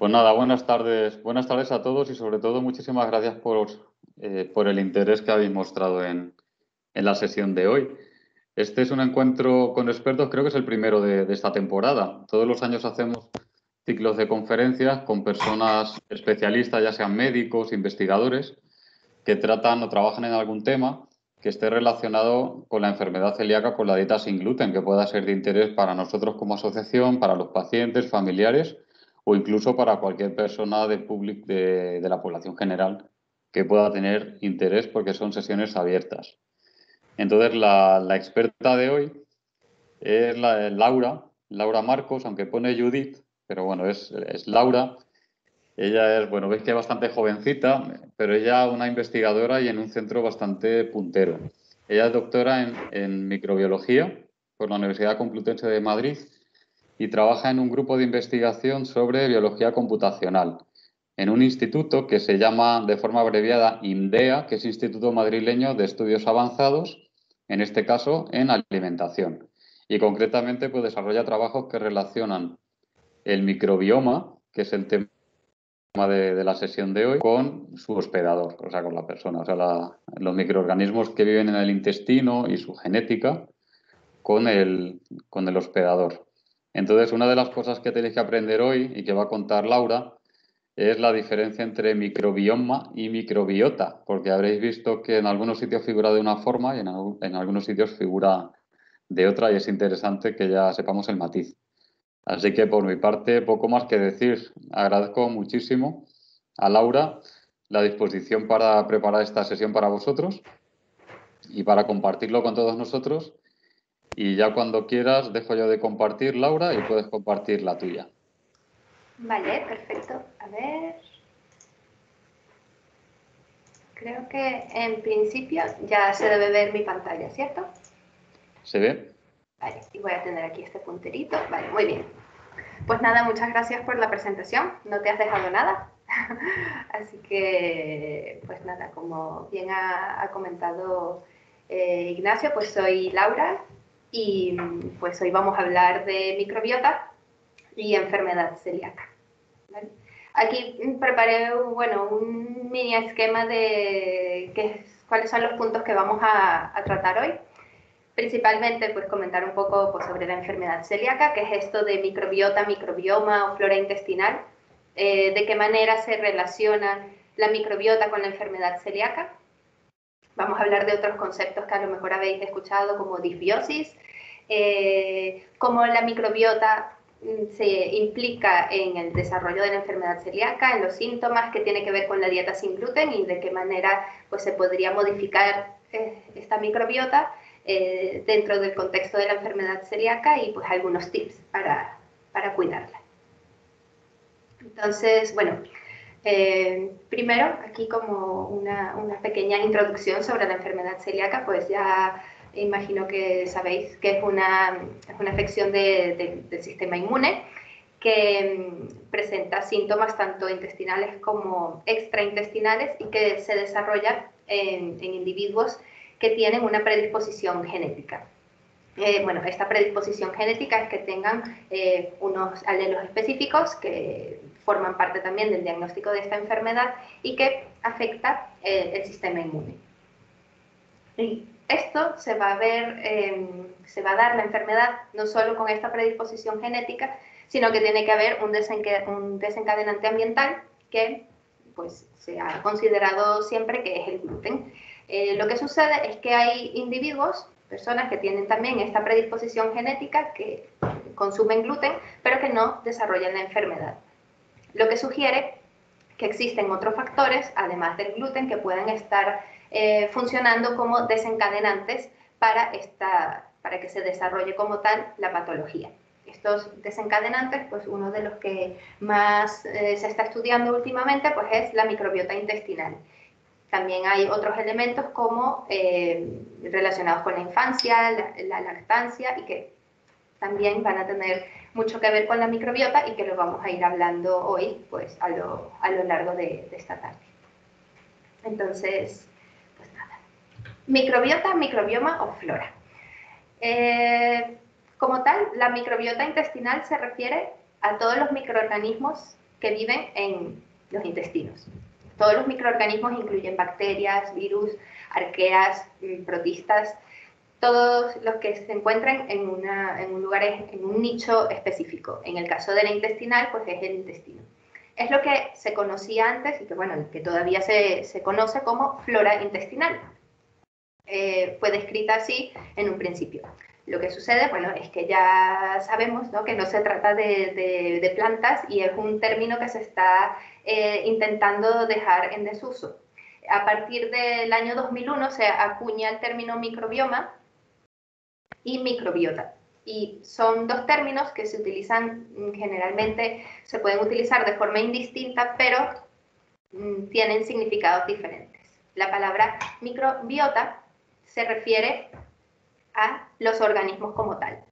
Pues nada, buenas tardes a todos y sobre todo muchísimas gracias por el interés que habéis mostrado en la sesión de hoy. Este es un encuentro con expertos, creo que es el primero de esta temporada. Todos los años hacemos ciclos de conferencias con personas especialistas, ya sean médicos, investigadores, que tratan o trabajan en algún tema que esté relacionado con la enfermedad celíaca, con la dieta sin gluten, que pueda ser de interés para nosotros como asociación, para los pacientes, familiares o incluso para cualquier persona de la población general que pueda tener interés, porque son sesiones abiertas. Entonces, la experta de hoy es Laura Marcos, aunque pone Judith, pero bueno, es Laura. Ella es, bueno, veis que es bastante jovencita, pero ella una investigadora y en un centro bastante puntero. Ella es doctora en microbiología por la Universidad Complutense de Madrid y trabaja en un grupo de investigación sobre biología computacional en un instituto que se llama de forma abreviada IMDEA, que es Instituto Madrileño de Estudios Avanzados, en este caso en alimentación. Y concretamente pues desarrolla trabajos que relacionan el microbioma, que es el tema de la sesión de hoy, con su hospedador, o sea, con la persona, o sea, los microorganismos que viven en el intestino y su genética con el hospedador. Entonces, una de las cosas que tenéis que aprender hoy y que va a contar Laura es la diferencia entre microbioma y microbiota, porque habréis visto que en algunos sitios figura de una forma y en algunos sitios figura de otra, y es interesante que ya sepamos el matiz. Así que por mi parte, poco más que decir. Agradezco muchísimo a Laura la disposición para preparar esta sesión para vosotros y para compartirlo con todos nosotros. Y ya cuando quieras, dejo yo de compartir, Laura, y puedes compartir la tuya. Vale, perfecto. A ver. Creo que en principio ya se debe ver mi pantalla, ¿cierto? ¿Se ve? Vale, y voy a tener aquí este punterito. Vale, muy bien. Pues nada, muchas gracias por la presentación. No te has dejado nada. Así que, pues nada, como bien ha comentado Ignacio, pues soy Laura y pues hoy vamos a hablar de microbiota y enfermedad celíaca. ¿Vale? Aquí preparé, bueno, un mini esquema de cuáles son los puntos que vamos a tratar hoy. Principalmente, pues comentar un poco pues, sobre la enfermedad celíaca, que es esto de microbiota, microbioma o flora intestinal, de qué manera se relaciona la microbiota con la enfermedad celíaca. Vamos a hablar de otros conceptos que a lo mejor habéis escuchado, como disbiosis, cómo la microbiota se implica en el desarrollo de la enfermedad celíaca, en los síntomas que tiene que ver con la dieta sin gluten y de qué manera pues, se podría modificar esta microbiota dentro del contexto de la enfermedad celíaca y pues algunos tips para cuidarla. Entonces, bueno, primero aquí como una pequeña introducción sobre la enfermedad celíaca, pues ya imagino que sabéis que es una afección del sistema inmune que presenta síntomas tanto intestinales como extraintestinales y que se desarrolla en individuos que tienen una predisposición genética. Bueno, esta predisposición genética es que tengan unos alelos específicos que forman parte también del diagnóstico de esta enfermedad y que afecta el sistema inmune. Y esto se va a ver, se va a dar la enfermedad no solo con esta predisposición genética, sino que tiene que haber un desencadenante ambiental que pues, se ha considerado siempre que es el gluten. Lo que sucede es que hay individuos, personas que tienen también esta predisposición genética, que consumen gluten, pero que no desarrollan la enfermedad. Lo que sugiere que existen otros factores, además del gluten, que puedan estar funcionando como desencadenantes para que se desarrolle como tal la patología. Estos desencadenantes, pues uno de los que más se está estudiando últimamente, pues es la microbiota intestinal. También hay otros elementos como relacionados con la infancia, la lactancia, y que también van a tener mucho que ver con la microbiota y que lo vamos a ir hablando hoy pues, a lo largo de esta tarde. Entonces, pues nada. Microbiota, microbioma o flora. Como tal, la microbiota intestinal se refiere a todos los microorganismos que viven en los intestinos. Todos los microorganismos incluyen bacterias, virus, arqueas, protistas, todos los que se encuentran en un lugar, en un nicho específico. En el caso de la intestinal, pues es el intestino. Es lo que se conocía antes y que, bueno, que todavía se conoce como flora intestinal. Fue descrita así en un principio. Lo que sucede, bueno, es que ya sabemos, ¿no?, que no se trata de plantas y es un término que se está intentando dejar en desuso. A partir del año 2001 se acuña el término microbioma y microbiota. Y son dos términos que se utilizan generalmente, se pueden utilizar de forma indistinta, pero tienen significados diferentes. La palabra microbiota se refiere a los organismos como tal.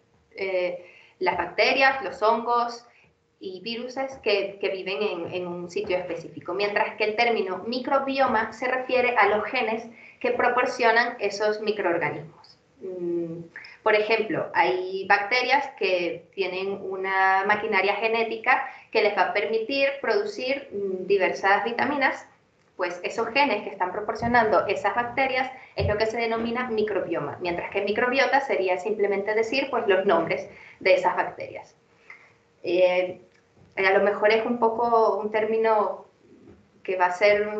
Las bacterias, los hongos y viruses que viven en un sitio específico, mientras que el término microbioma se refiere a los genes que proporcionan esos microorganismos. Por ejemplo, hay bacterias que tienen una maquinaria genética que les va a permitir producir diversas vitaminas. Pues esos genes que están proporcionando esas bacterias es lo que se denomina microbioma, mientras que microbiota sería simplemente decir pues, los nombres de esas bacterias. A lo mejor es un poco un término que va a ser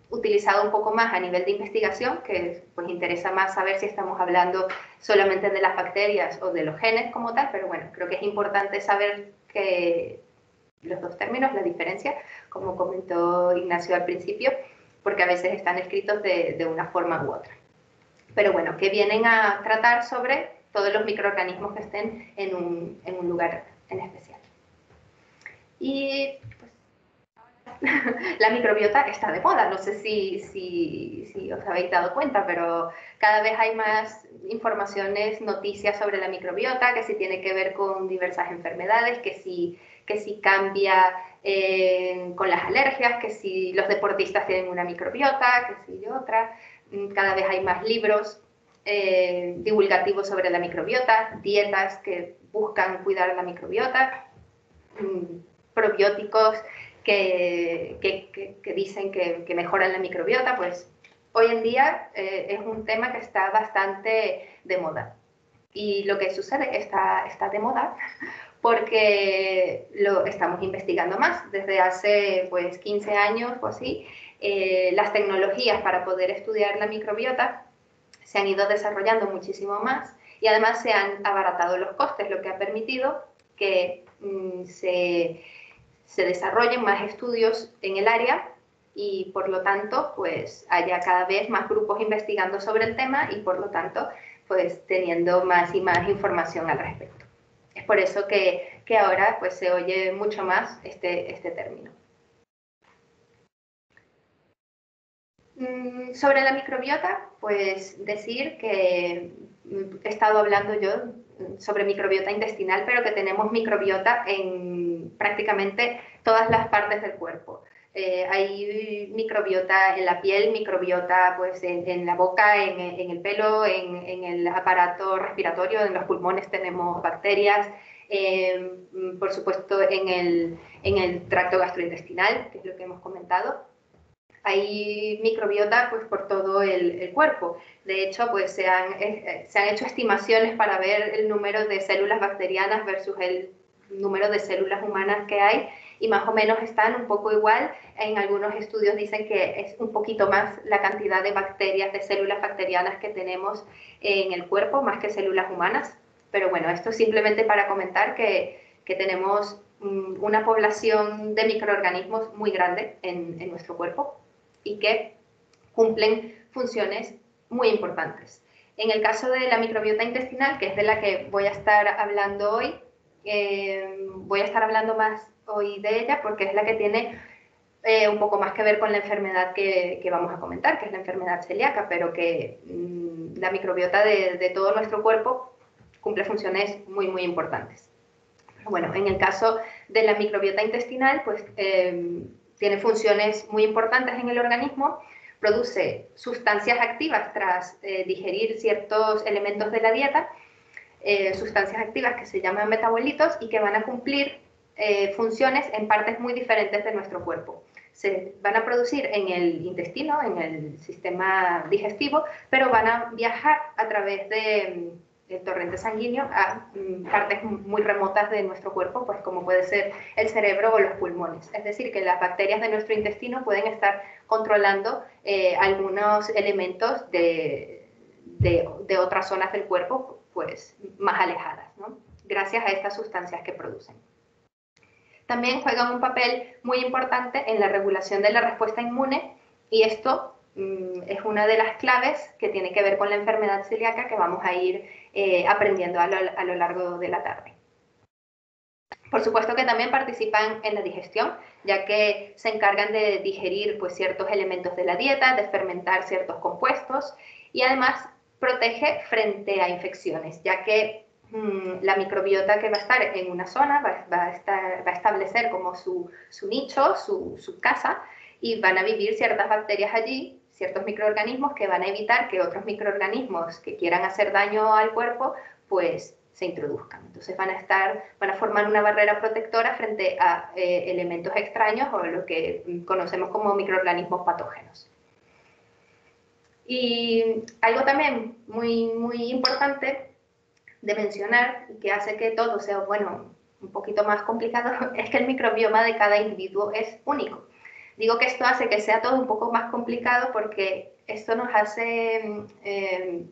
utilizado un poco más a nivel de investigación, que pues interesa más saber si estamos hablando solamente de las bacterias o de los genes como tal, pero bueno, creo que es importante saber que los dos términos, la diferencia, como comentó Ignacio al principio, porque a veces están escritos de una forma u otra. Pero bueno, que vienen a tratar sobre todos los microorganismos que estén en un lugar en especial. Y pues, la microbiota está de moda, no sé si os habéis dado cuenta, pero cada vez hay más informaciones, noticias sobre la microbiota, que si tiene que ver con diversas enfermedades, que si cambia con las alergias, que si los deportistas tienen una microbiota, que si otra. Cada vez hay más libros divulgativos sobre la microbiota, dietas que buscan cuidar la microbiota, probióticos que dicen que mejoran la microbiota. Pues hoy en día es un tema que está bastante de moda. Y lo que sucede está de moda porque lo estamos investigando más. Desde hace pues 15 años o así, las tecnologías para poder estudiar la microbiota se han ido desarrollando muchísimo más y además se han abaratado los costes, lo que ha permitido que se desarrollen más estudios en el área y por lo tanto pues haya cada vez más grupos investigando sobre el tema y por lo tanto pues teniendo más y más información al respecto. Es por eso que ahora pues se oye mucho más este término. Sobre la microbiota, pues decir que he estado hablando yo sobre microbiota intestinal, pero que tenemos microbiota en prácticamente todas las partes del cuerpo. Hay microbiota en la piel, microbiota pues, en la boca, en el pelo, en el aparato respiratorio, en los pulmones tenemos bacterias, por supuesto en el tracto gastrointestinal, que es lo que hemos comentado. Hay microbiota pues, por todo el cuerpo. De hecho, pues, se han hecho estimaciones para ver el número de células bacterianas versus el número de células humanas que hay y más o menos están un poco igual. En algunos estudios dicen que es un poquito más la cantidad de bacterias, de células bacterianas que tenemos en el cuerpo, más que células humanas. Pero bueno, esto es simplemente para comentar que tenemos una población de microorganismos muy grande en nuestro cuerpo y que cumplen funciones muy importantes. En el caso de la microbiota intestinal, que es de la que voy a estar hablando hoy, voy a estar hablando más hoy de ella porque es la que tiene un poco más que ver con la enfermedad que vamos a comentar, que es la enfermedad celíaca, pero que la microbiota de todo nuestro cuerpo cumple funciones muy, muy importantes. Bueno, en el caso de la microbiota intestinal, pues tiene funciones muy importantes en el organismo, produce sustancias activas tras digerir ciertos elementos de la dieta, sustancias activas que se llaman metabolitos y que van a cumplir funciones en partes muy diferentes de nuestro cuerpo. Se van a producir en el intestino, en el sistema digestivo, pero van a viajar a través del torrente sanguíneo a partes muy remotas de nuestro cuerpo, pues como puede ser el cerebro o los pulmones. Es decir, que las bacterias de nuestro intestino pueden estar controlando algunos elementos de otras zonas del cuerpo, pues más alejadas, ¿no? Gracias a estas sustancias que producen. También juegan un papel muy importante en la regulación de la respuesta inmune, y esto es una de las claves que tiene que ver con la enfermedad celíaca, que vamos a ir aprendiendo a lo largo de la tarde. Por supuesto que también participan en la digestión, ya que se encargan de digerir pues, ciertos elementos de la dieta, de fermentar ciertos compuestos, y además protege frente a infecciones, ya que la microbiota que va a estar en una zona va a establecer como su nicho, su casa, y van a vivir ciertas bacterias allí, ciertos microorganismos que van a evitar que otros microorganismos que quieran hacer daño al cuerpo, pues se introduzcan. Entonces van a formar una barrera protectora frente a elementos extraños o lo que conocemos como microorganismos patógenos. Y algo también muy, muy importante de mencionar, que hace que todo sea, bueno, un poquito más complicado, es que el microbioma de cada individuo es único. Digo que esto hace que sea todo un poco más complicado porque esto nos hace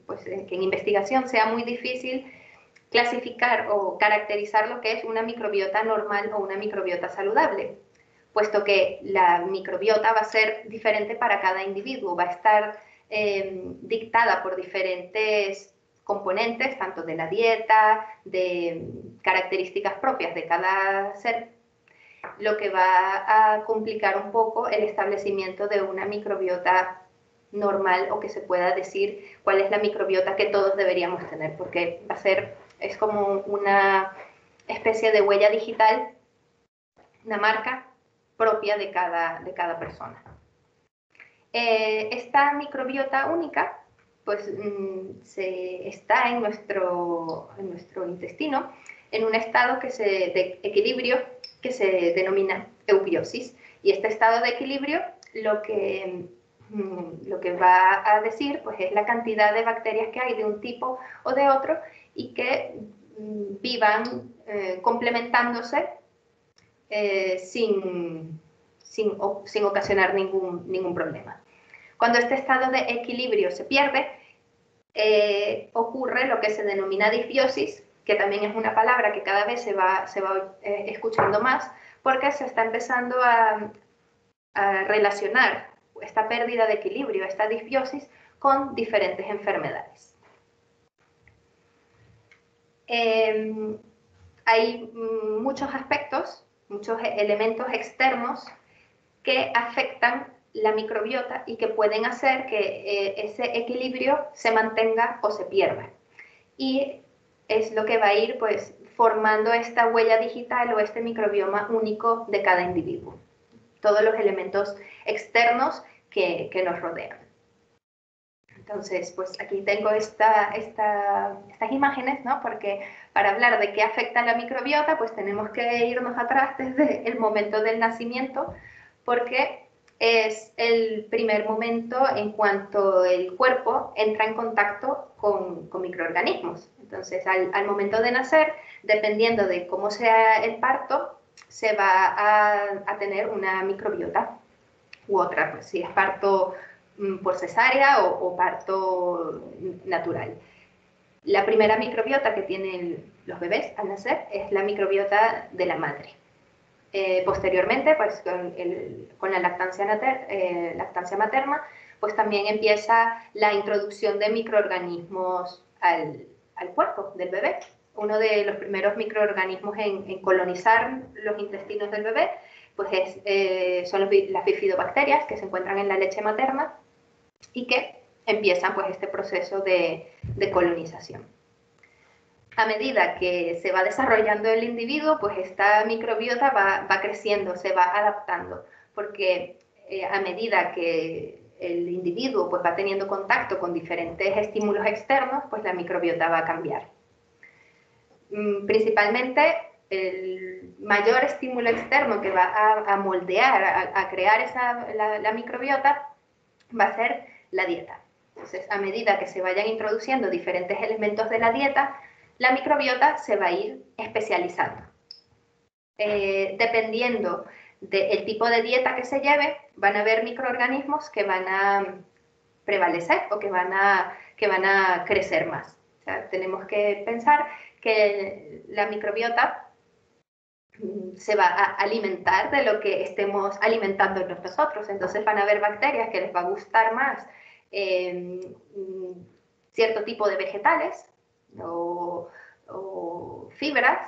pues, que en investigación sea muy difícil clasificar o caracterizar lo que es una microbiota normal o una microbiota saludable, puesto que la microbiota va a ser diferente para cada individuo, va a estar dictada por diferentes componentes, tanto de la dieta, de características propias de cada ser, lo que va a complicar un poco el establecimiento de una microbiota normal, o que se pueda decir cuál es la microbiota que todos deberíamos tener, porque es como una especie de huella digital, una marca propia de cada persona. Esta microbiota única pues está en nuestro intestino en un estado de equilibrio que se denomina eubiosis, y este estado de equilibrio lo que va a decir pues es la cantidad de bacterias que hay de un tipo o de otro y que vivan complementándose sin ocasionar ningún problema. Cuando este estado de equilibrio se pierde, ocurre lo que se denomina disbiosis, que también es una palabra que cada vez se va escuchando más, porque se está empezando a relacionar esta pérdida de equilibrio, esta disbiosis, con diferentes enfermedades. Hay muchos aspectos, muchos elementos externos que afectan la microbiota y que pueden hacer que ese equilibrio se mantenga o se pierda. Y es lo que va a ir pues, formando esta huella digital o este microbioma único de cada individuo. Todos los elementos externos que nos rodean. Entonces, pues aquí tengo estas imágenes, ¿no? Porque para hablar de qué afecta a la microbiota, pues tenemos que irnos atrás desde el momento del nacimiento, porque es el primer momento en cuanto el cuerpo entra en contacto con microorganismos. Entonces, al momento de nacer, dependiendo de cómo sea el parto, se va a tener una microbiota u otra, pues si es parto por cesárea o parto natural. La primera microbiota que tienen los bebés al nacer es la microbiota de la madre. Posteriormente, pues con la lactancia materna, pues también empieza la introducción de microorganismos al cuerpo del bebé. Uno de los primeros microorganismos en colonizar los intestinos del bebé pues son las bifidobacterias, que se encuentran en la leche materna y que empiezan pues, este proceso de colonización. A medida que se va desarrollando el individuo, pues esta microbiota va creciendo, se va adaptando, porque a medida que el individuo pues, va teniendo contacto con diferentes estímulos externos, pues la microbiota va a cambiar. Principalmente el mayor estímulo externo que va a moldear, a crear la microbiota, va a ser la dieta. Entonces, a medida que se vayan introduciendo diferentes elementos de la dieta, la microbiota se va a ir especializando. Dependiendo del tipo de dieta que se lleve, van a haber microorganismos que van a prevalecer o que van a crecer más. O sea, tenemos que pensar que la microbiota se va a alimentar de lo que estemos alimentando nosotros. Entonces van a haber bacterias que les va a gustar más cierto tipo de vegetales o fibras,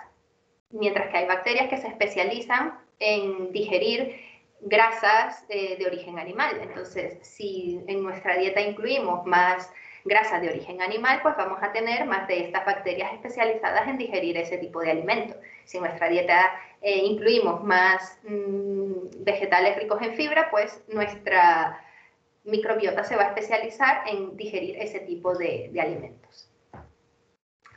mientras que hay bacterias que se especializan en digerir grasas de origen animal. Entonces, si en nuestra dieta incluimos más grasa de origen animal, pues vamos a tener más de estas bacterias especializadas en digerir ese tipo de alimento. Si en nuestra dieta incluimos más vegetales ricos en fibra, pues nuestra microbiota se va a especializar en digerir ese tipo de alimentos.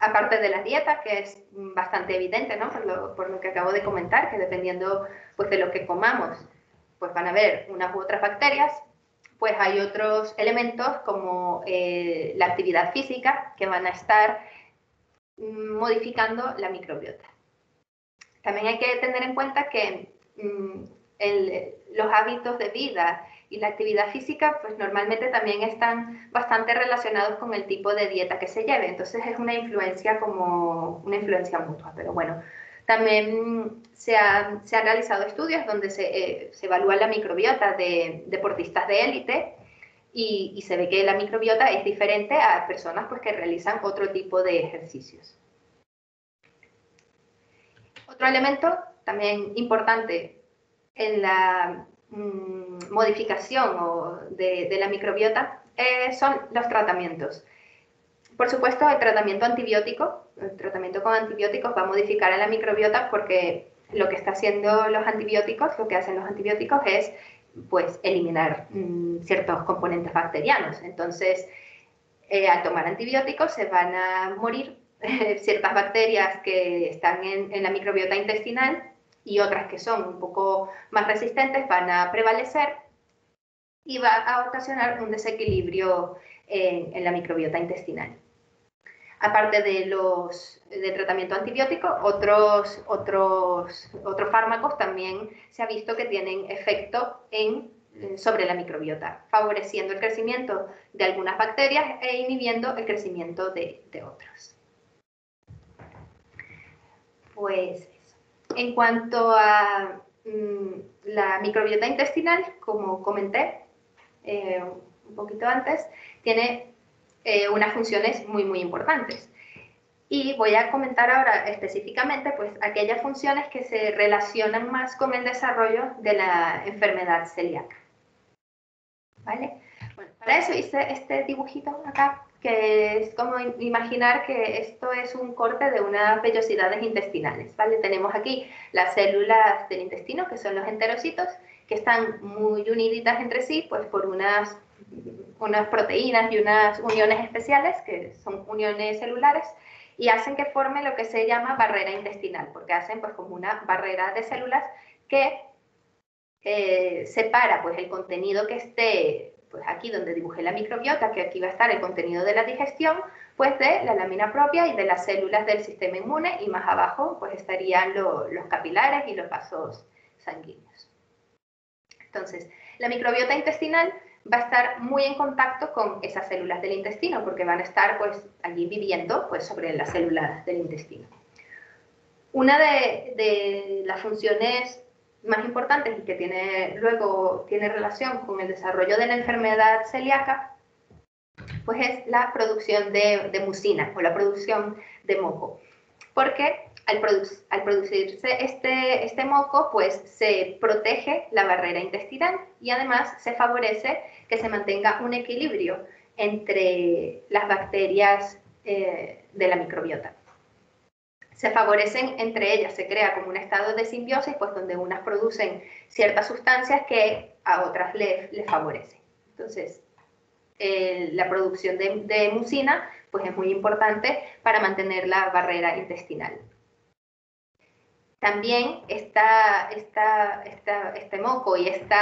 Aparte de la dieta, que es bastante evidente, ¿no? por lo que acabo de comentar, que dependiendo pues, de lo que comamos, pues van a haber unas u otras bacterias, pues hay otros elementos como la actividad física que van a estar modificando la microbiota. También hay que tener en cuenta que los hábitos de vida y la actividad física pues normalmente también están bastante relacionados con el tipo de dieta que se lleve, entonces es una influencia mutua, pero bueno, también se han realizado estudios donde se evalúa la microbiota de deportistas de élite y se ve que la microbiota es diferente a personas pues, que realizan otro tipo de ejercicios. Otro elemento también importante en la modificación de la microbiota son los tratamientos. Por supuesto, el tratamiento con antibióticos va a modificar a la microbiota porque lo que están haciendo los antibióticos es pues, eliminar ciertos componentes bacterianos. Entonces, al tomar antibióticos se van a morir ciertas bacterias que están en la microbiota intestinal y otras que son un poco más resistentes van a prevalecer y va a ocasionar un desequilibrio en la microbiota intestinal. Aparte del tratamiento antibiótico, otros fármacos también se ha visto que tienen efecto sobre la microbiota, favoreciendo el crecimiento de algunas bacterias e inhibiendo el crecimiento de otras. Pues eso. En cuanto a la microbiota intestinal, como comenté un poquito antes, tiene unas funciones muy, muy importantes. Y voy a comentar ahora específicamente pues, aquellas funciones que se relacionan más con el desarrollo de la enfermedad celíaca. ¿Vale? Bueno, para eso hice este dibujito acá, que es como imaginar que esto es un corte de unas vellosidades intestinales, ¿vale? Tenemos aquí las células del intestino, que son los enterocitos, que están muy uniditas entre sí, pues por unas proteínas y unas uniones especiales, que son uniones celulares, y hacen que forme lo que se llama barrera intestinal, porque hacen pues como una barrera de células que separa pues el contenido que esté pues aquí donde dibujé la microbiota, que aquí va a estar el contenido de la digestión, pues de la lámina propia y de las células del sistema inmune, y más abajo pues estarían los capilares y los vasos sanguíneos. Entonces, la microbiota intestinal va a estar muy en contacto con esas células del intestino, porque van a estar pues allí viviendo pues sobre las células del intestino. Una de las funciones más importantes y que luego tiene relación con el desarrollo de la enfermedad celíaca, pues es la producción de mucina o la producción de moco. Porque al producirse este moco, pues se protege la barrera intestinal y además se favorece que se mantenga un equilibrio entre las bacterias de la microbiota. Se favorecen entre ellas, se crea como un estado de simbiosis, pues donde unas producen ciertas sustancias que a otras les favorecen. Entonces, la producción de mucina pues es muy importante para mantener la barrera intestinal. también este moco y este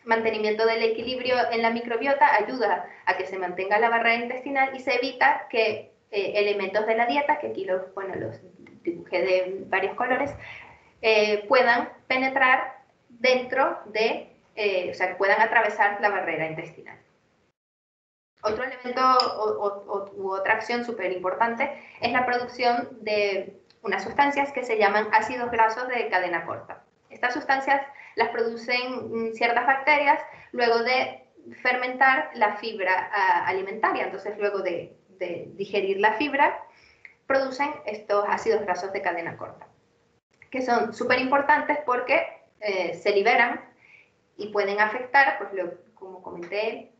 mantenimiento del equilibrio en la microbiota ayuda a que se mantenga la barrera intestinal y se evita que elementos de la dieta, que aquí los dibujé de varios colores, puedan penetrar dentro de, o sea, que puedan atravesar la barrera intestinal. Otro elemento u otra acción súper importante es la producción de unas sustancias que se llaman ácidos grasos de cadena corta. Estas sustancias las producen ciertas bacterias luego de fermentar la fibra alimentaria. Entonces, luego de digerir la fibra, producen estos ácidos grasos de cadena corta, que son súper importantes porque se liberan y pueden afectar, pues como comenté,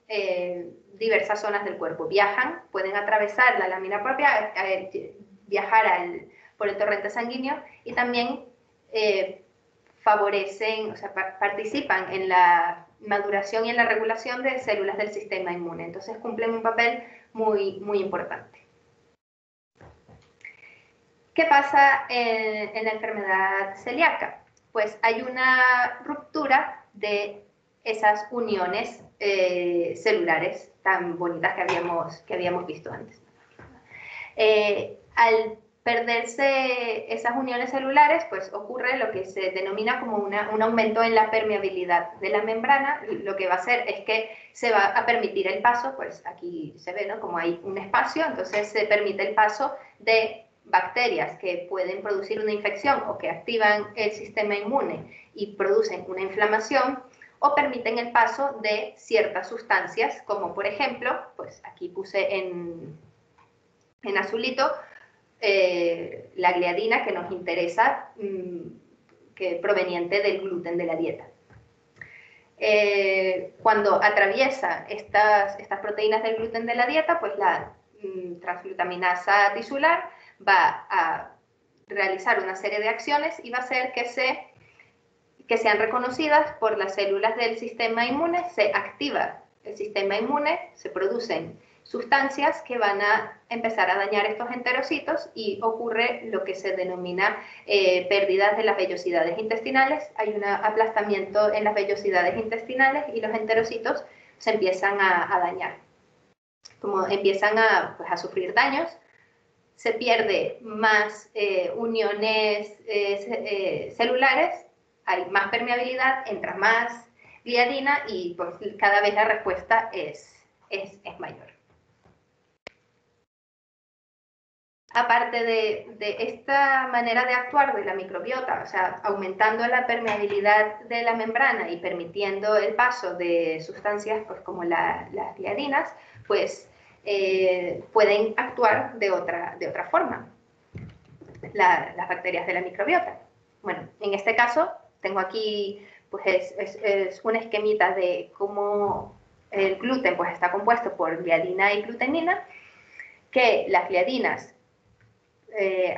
diversas zonas del cuerpo. Viajan, pueden atravesar la lámina propia, viajar por el torrente sanguíneo y también favorecen, o sea, participan en la maduración y en la regulación de células del sistema inmune. Entonces cumplen un papel muy, muy importante. ¿Qué pasa en la enfermedad celíaca? Pues hay una ruptura de esas uniones celulares tan bonitas que habíamos visto antes. Al perderse esas uniones celulares, pues ocurre lo que se denomina como un aumento en la permeabilidad de la membrana. Lo que va a hacer es que se va a permitir el paso, pues aquí se ve, ¿no?, como hay un espacio, entonces se permite el paso de bacterias que pueden producir una infección o que activan el sistema inmune y producen una inflamación, o permiten el paso de ciertas sustancias, como por ejemplo, pues aquí puse en azulito, la gliadina, que nos interesa, que proveniente del gluten de la dieta. Cuando atraviesa estas proteínas del gluten de la dieta, pues la transglutaminasa tisular va a realizar una serie de acciones y va a hacer que sean reconocidas por las células del sistema inmune. Se activa el sistema inmune, se producen sustancias que van a empezar a dañar estos enterocitos y ocurre lo que se denomina pérdidas de las vellosidades intestinales. Hay un aplastamiento en las vellosidades intestinales y los enterocitos se empiezan a dañar. Como empiezan a sufrir daños, se pierde más uniones celulares, hay más permeabilidad, entra más gliadina y pues cada vez la respuesta es mayor. Aparte de esta manera de actuar de la microbiota, o sea, aumentando la permeabilidad de la membrana y permitiendo el paso de sustancias pues, como las gliadinas, pues pueden actuar de otra forma las bacterias de la microbiota. Bueno, en este caso tengo aquí pues es una esquemita de cómo el gluten pues, está compuesto por gliadina y glutenina, que las gliadinas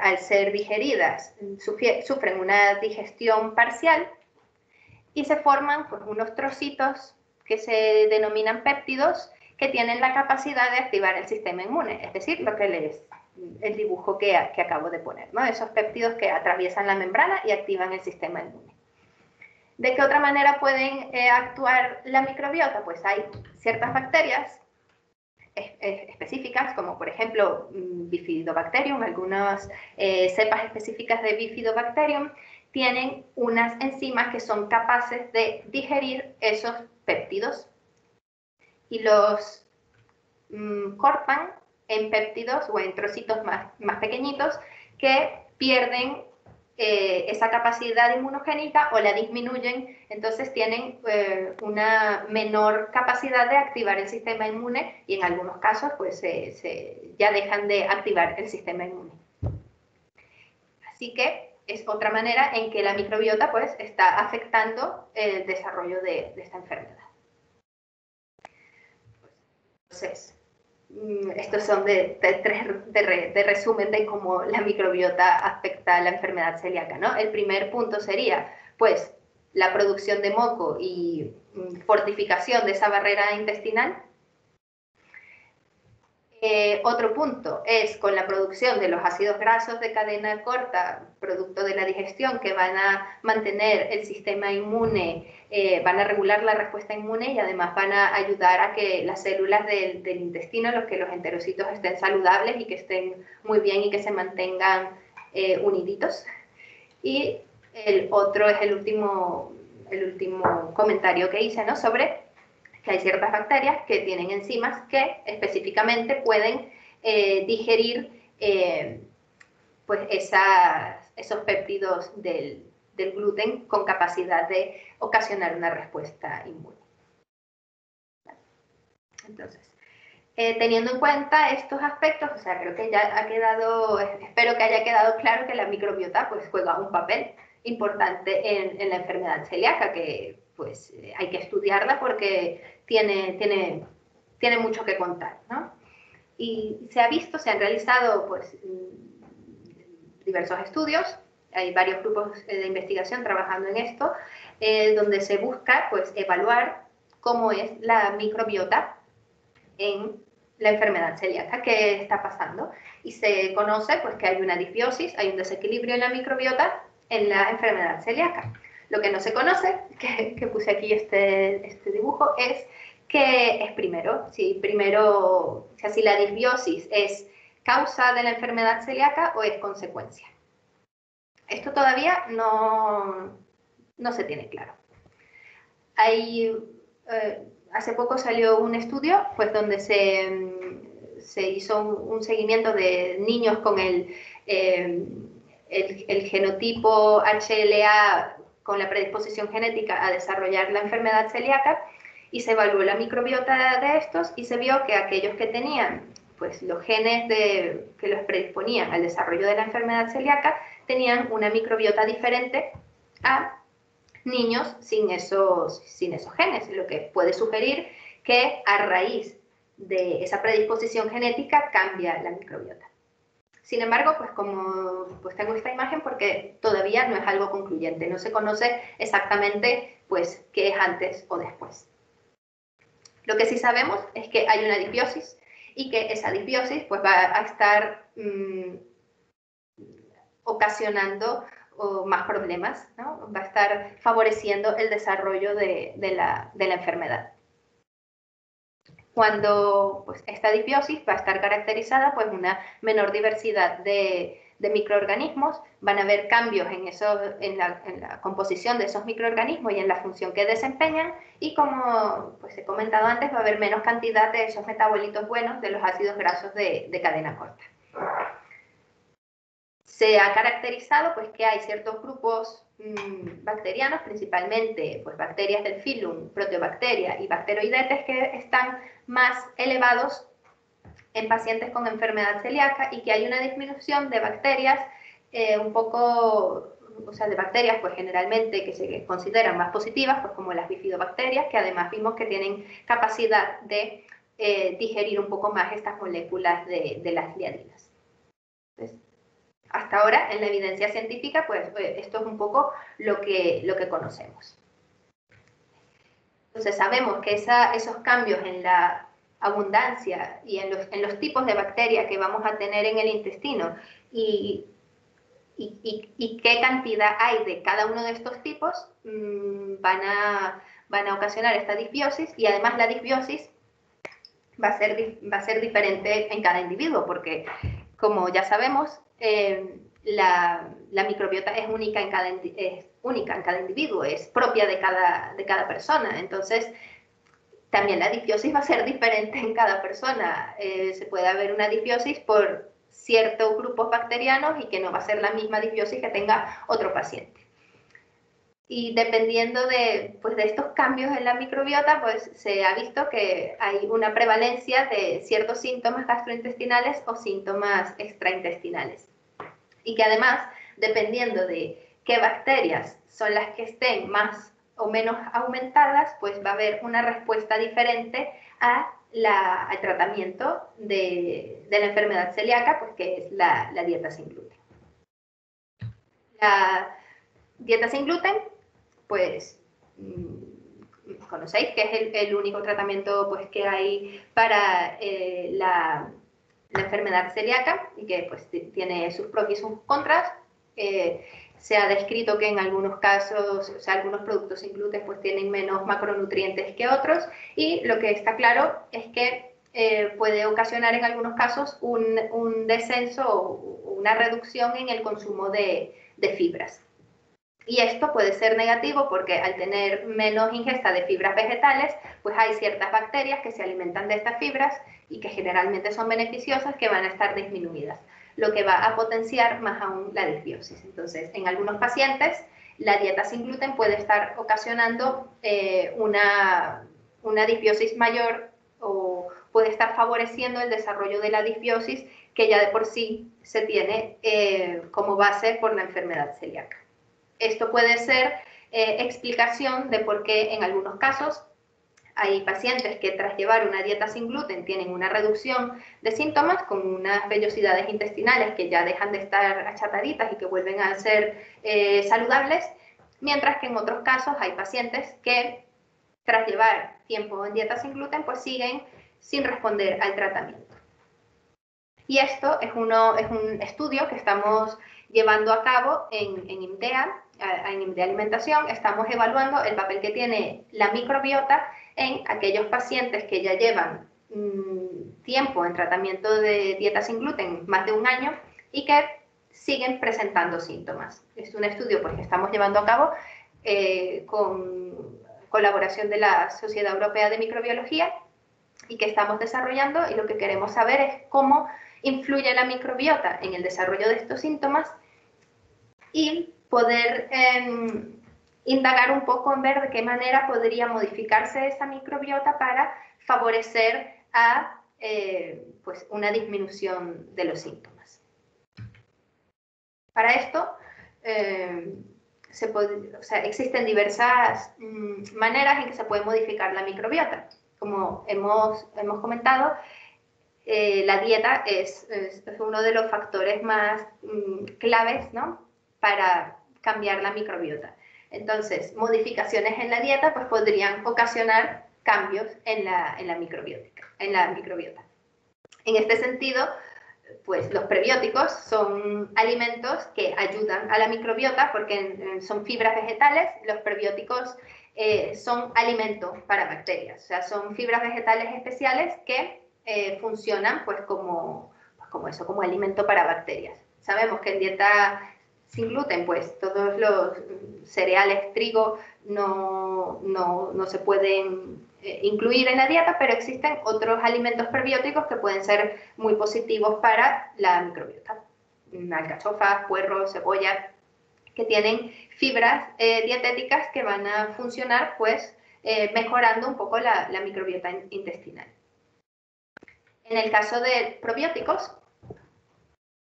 al ser digeridas sufren una digestión parcial y se forman pues, unos trocitos que se denominan péptidos, que tienen la capacidad de activar el sistema inmune, es decir, el dibujo que acabo de poner, ¿no? Esos péptidos que atraviesan la membrana y activan el sistema inmune. ¿De qué otra manera pueden actuar la microbiota? Pues hay ciertas bacterias específicas, como por ejemplo Bifidobacterium, algunas cepas específicas de Bifidobacterium tienen unas enzimas que son capaces de digerir esos péptidos y los cortan en péptidos o en trocitos más pequeñitos que pierden esa capacidad inmunogénica o la disminuyen, entonces tienen una menor capacidad de activar el sistema inmune y en algunos casos pues ya dejan de activar el sistema inmune. Así que es otra manera en que la microbiota pues está afectando el desarrollo de esta enfermedad. Entonces, estos son de resumen de cómo la microbiota afecta a la enfermedad celíaca, ¿no? El primer punto sería, pues, la producción de moco y fortificación de esa barrera intestinal. Otro punto es con la producción de los ácidos grasos de cadena corta, producto de la digestión, que van a mantener el sistema inmune, van a regular la respuesta inmune y además van a ayudar a que las células del intestino, que los enterocitos estén saludables y que estén muy bien y que se mantengan uniditos. Y el otro es el último comentario que hice, ¿no? Sobre que hay ciertas bacterias que tienen enzimas que específicamente pueden digerir pues esos péptidos del gluten con capacidad de ocasionar una respuesta inmune. Entonces, teniendo en cuenta estos aspectos, o sea, creo que ya ha quedado, espero que haya quedado claro que la microbiota pues juega un papel importante en la enfermedad celíaca, que pues hay que estudiarla porque tiene mucho que contar, ¿no? Y se han realizado pues diversos estudios, hay varios grupos de investigación trabajando en esto, donde se busca pues evaluar cómo es la microbiota en la enfermedad celíaca, qué está pasando, y se conoce pues que hay una disbiosis, hay un desequilibrio en la microbiota en la enfermedad celíaca. Lo que no se conoce, que puse aquí este dibujo, es qué es primero, si la disbiosis es causa de la enfermedad celíaca o es consecuencia. Esto todavía no se tiene claro. Hace poco salió un estudio pues, donde se hizo un seguimiento de niños con el genotipo HLA con la predisposición genética a desarrollar la enfermedad celíaca y se evaluó la microbiota de estos y se vio que aquellos que tenían pues, los genes que los predisponían al desarrollo de la enfermedad celíaca tenían una microbiota diferente a niños sin esos genes, lo que puede sugerir que a raíz de esa predisposición genética cambia la microbiota. Sin embargo, pues como tengo esta imagen porque todavía no es algo concluyente, no se conoce exactamente pues qué es antes o después. Lo que sí sabemos es que hay una disbiosis y que esa disbiosis pues va a estar ocasionando más problemas, ¿no? Va a estar favoreciendo el desarrollo de la enfermedad. Cuando pues, esta disbiosis va a estar caracterizada por pues, una menor diversidad de microorganismos, van a haber cambios en la composición de esos microorganismos y en la función que desempeñan y como pues, he comentado antes, va a haber menos cantidad de esos metabolitos buenos de los ácidos grasos de cadena corta. Se ha caracterizado pues, que hay ciertos grupos bacterianos, principalmente pues, bacterias del filum, proteobacteria y bacteroidetes, que están más elevados en pacientes con enfermedad celíaca y que hay una disminución de bacterias de bacterias pues, generalmente que se consideran más positivas, pues, como las bifidobacterias, que además vimos que tienen capacidad de digerir un poco más estas moléculas de las gliadinas. Entonces, hasta ahora, en la evidencia científica, pues esto es un poco lo que conocemos. Entonces, sabemos que esos cambios en la abundancia y en los tipos de bacterias que vamos a tener en el intestino y qué cantidad hay de cada uno de estos tipos van a ocasionar esta disbiosis y además la disbiosis va a ser diferente en cada individuo porque, como ya sabemos, la microbiota es única en cada individuo, es propia de cada persona. Entonces, también la disbiosis va a ser diferente en cada persona. Se puede haber una disbiosis por ciertos grupos bacterianos y que no va a ser la misma disbiosis que tenga otro paciente. Y dependiendo de estos cambios en la microbiota, pues se ha visto que hay una prevalencia de ciertos síntomas gastrointestinales o síntomas extraintestinales. Y que además, dependiendo de qué bacterias son las que estén más o menos aumentadas, pues va a haber una respuesta diferente al tratamiento de la enfermedad celíaca, pues que es la dieta sin gluten. La dieta sin gluten, pues conocéis que es el único tratamiento pues, que hay para la enfermedad celíaca y que pues tiene sus pros y sus contras. Se ha descrito que en algunos casos, o sea, algunos productos sin gluten pues tienen menos macronutrientes que otros, y lo que está claro es que puede ocasionar en algunos casos un descenso o una reducción en el consumo de fibras. Y esto puede ser negativo porque al tener menos ingesta de fibras vegetales, pues hay ciertas bacterias que se alimentan de estas fibras y que generalmente son beneficiosas, que van a estar disminuidas, lo que va a potenciar más aún la disbiosis. Entonces, en algunos pacientes, la dieta sin gluten puede estar ocasionando una disbiosis mayor, o puede estar favoreciendo el desarrollo de la disbiosis que ya de por sí se tiene como base por la enfermedad celíaca. Esto puede ser explicación de por qué en algunos casos hay pacientes que tras llevar una dieta sin gluten tienen una reducción de síntomas, con unas vellosidades intestinales que ya dejan de estar achataditas y que vuelven a ser saludables, mientras que en otros casos hay pacientes que tras llevar tiempo en dieta sin gluten pues siguen sin responder al tratamiento. Y esto es un estudio que estamos llevando a cabo en IMDEA, en IMDEA Alimentación. Estamos evaluando el papel que tiene la microbiota en aquellos pacientes que ya llevan tiempo en tratamiento de dieta sin gluten, más de un año, y que siguen presentando síntomas. Es un estudio pues, que estamos llevando a cabo con colaboración de la Sociedad Europea de Microbiología, y que estamos desarrollando, y lo que queremos saber es cómo influye la microbiota en el desarrollo de estos síntomas, y poder indagar un poco en ver de qué manera podría modificarse esa microbiota para favorecer a pues una disminución de los síntomas. Para esto existen diversas maneras en que se puede modificar la microbiota. Como hemos comentado, la dieta es uno de los factores más claves, ¿no?, para cambiar la microbiota. Entonces, modificaciones en la dieta pues, podrían ocasionar cambios en la microbiota. En este sentido, pues los prebióticos son alimentos que ayudan a la microbiota porque son fibras vegetales. Los prebióticos son alimento para bacterias, o sea, son fibras vegetales especiales que funcionan pues como alimento para bacterias. Sabemos que en dieta sin gluten, pues todos los cereales, trigo, no se pueden incluir en la dieta, pero existen otros alimentos prebióticos que pueden ser muy positivos para la microbiota. Alcachofas, puerros, cebolla, que tienen fibras dietéticas que van a funcionar pues mejorando un poco la microbiota intestinal. En el caso de probióticos,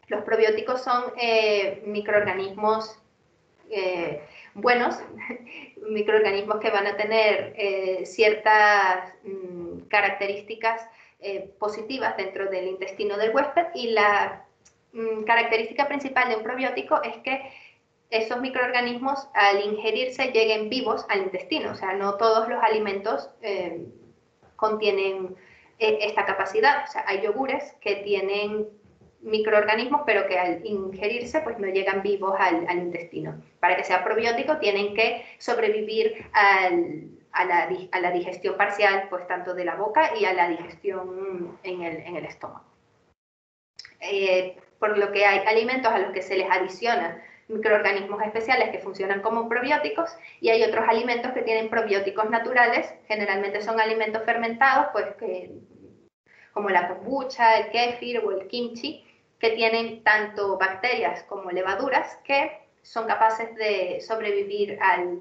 los probióticos son microorganismos buenos, microorganismos que van a tener ciertas características positivas dentro del intestino del huésped, y la característica principal de un probiótico es que esos microorganismos al ingerirse lleguen vivos al intestino. O sea, no todos los alimentos contienen esta capacidad. O sea, hay yogures que tienen microorganismos, pero que al ingerirse pues no llegan vivos al intestino. Para que sea probiótico tienen que sobrevivir a la digestión parcial, pues tanto de la boca y a la digestión en el estómago. Por lo que hay alimentos a los que se les adiciona microorganismos especiales que funcionan como probióticos, y hay otros alimentos que tienen probióticos naturales. Generalmente son alimentos fermentados, pues como la kombucha, el kéfir o el kimchi, que tienen tanto bacterias como levaduras que son capaces de sobrevivir al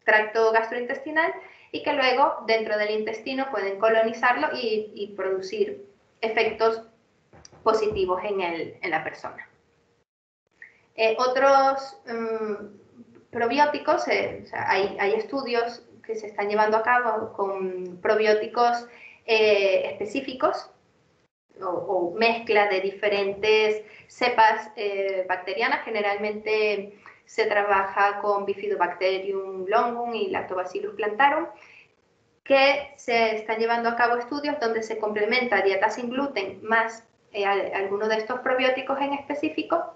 tracto gastrointestinal y que luego dentro del intestino pueden colonizarlo y producir efectos positivos en la persona. Otros probióticos, hay estudios que se están llevando a cabo con probióticos específicos o mezcla de diferentes cepas bacterianas. Generalmente se trabaja con Bifidobacterium longum y Lactobacillus plantarum, que se están llevando a cabo estudios donde se complementa dieta sin gluten más alguno de estos probióticos en específico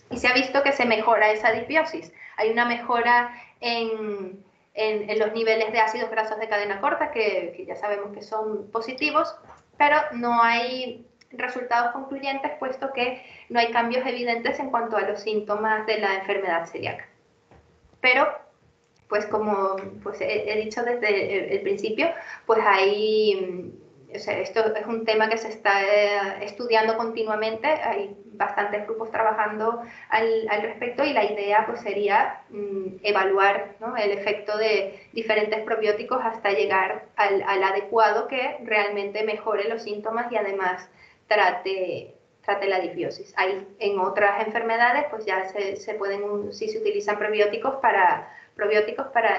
y se ha visto que se mejora esa disbiosis. Hay una mejora en los niveles de ácidos grasos de cadena corta, que ya sabemos que son positivos, pero no hay resultados concluyentes, puesto que no hay cambios evidentes en cuanto a los síntomas de la enfermedad celíaca. Pero, pues como pues he dicho desde el principio, pues hay, o sea, esto es un tema que se está estudiando continuamente, hay bastantes grupos trabajando al respecto y la idea pues sería evaluar, ¿no?, el efecto de diferentes probióticos hasta llegar al adecuado que realmente mejore los síntomas y además trate la disbiosis. Hay en otras enfermedades pues ya se pueden, sí se utilizan probióticos para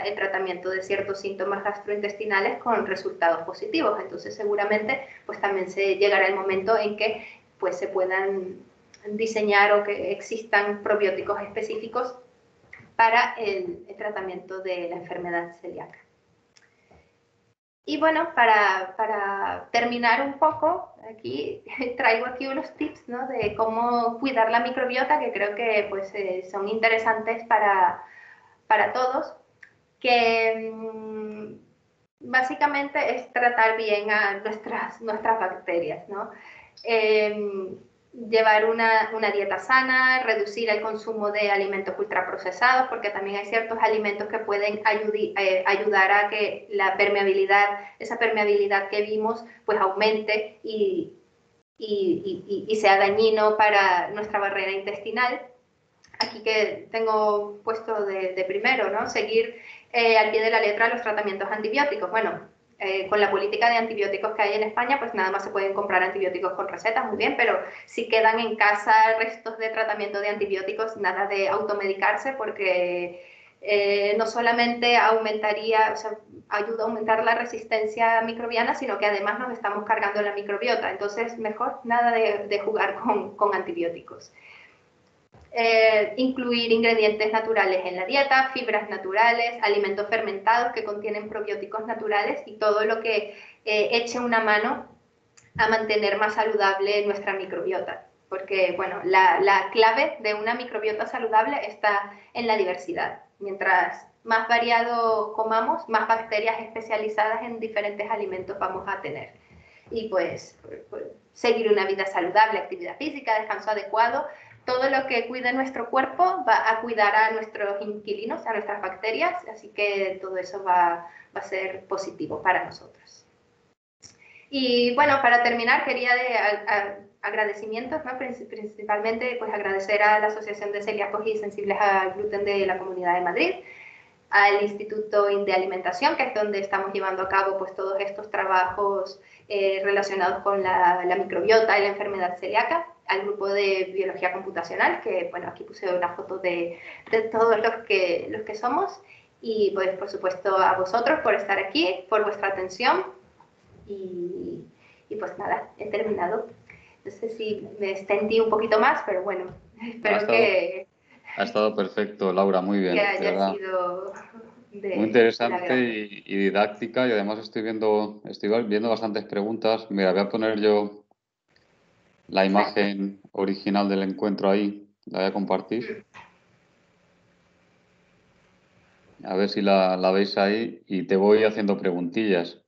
el tratamiento de ciertos síntomas gastrointestinales con resultados positivos. Entonces seguramente pues también se llegará el momento en que pues se puedan diseñar o que existan probióticos específicos para el tratamiento de la enfermedad celíaca. Y bueno, para terminar un poco, aquí traigo aquí unos tips, ¿no?, de cómo cuidar la microbiota, que creo que pues, son interesantes para todos, que básicamente es tratar bien a nuestras bacterias, ¿no? Llevar una dieta sana, reducir el consumo de alimentos ultraprocesados, porque también hay ciertos alimentos que pueden ayudar a que la permeabilidad, esa permeabilidad que vimos, pues aumente y sea dañino para nuestra barrera intestinal. Aquí que tengo puesto de primero, ¿no?, seguir al pie de la letra los tratamientos antibióticos. Bueno, con la política de antibióticos que hay en España, pues nada más se pueden comprar antibióticos con recetas, muy bien, pero si quedan en casa restos de tratamiento de antibióticos, nada de automedicarse, porque no solamente aumentaría, o sea, ayuda a aumentar la resistencia microbiana, sino que además nos estamos cargando la microbiota. Entonces, mejor nada de jugar con antibióticos. Incluir ingredientes naturales en la dieta, fibras naturales, alimentos fermentados que contienen probióticos naturales y todo lo que eche una mano a mantener más saludable nuestra microbiota. Porque, bueno, la clave de una microbiota saludable está en la diversidad. Mientras más variado comamos, más bacterias especializadas en diferentes alimentos vamos a tener. Y pues seguir una vida saludable, actividad física, descanso adecuado, todo lo que cuide nuestro cuerpo va a cuidar a nuestros inquilinos, a nuestras bacterias, así que todo eso va a ser positivo para nosotros. Y bueno, para terminar, quería agradecimientos, ¿no?, principalmente pues agradecer a la Asociación de Celíacos y Sensibles al Gluten de la Comunidad de Madrid, al Instituto de Alimentación, que es donde estamos llevando a cabo pues todos estos trabajos relacionados con la microbiota y la enfermedad celíaca, al grupo de biología computacional, que bueno, aquí puse una foto de todos los que somos, y pues por supuesto a vosotros por estar aquí, por vuestra atención, y pues nada, he terminado. No sé si me extendí un poquito más, pero bueno, espero que... Ha estado perfecto, Laura, muy bien. Que haya sido muy interesante y didáctica, y además estoy viendo bastantes preguntas. Mira, voy a poner yo la imagen original del encuentro ahí, la voy a compartir. A ver si la veis ahí y te voy haciendo preguntillas.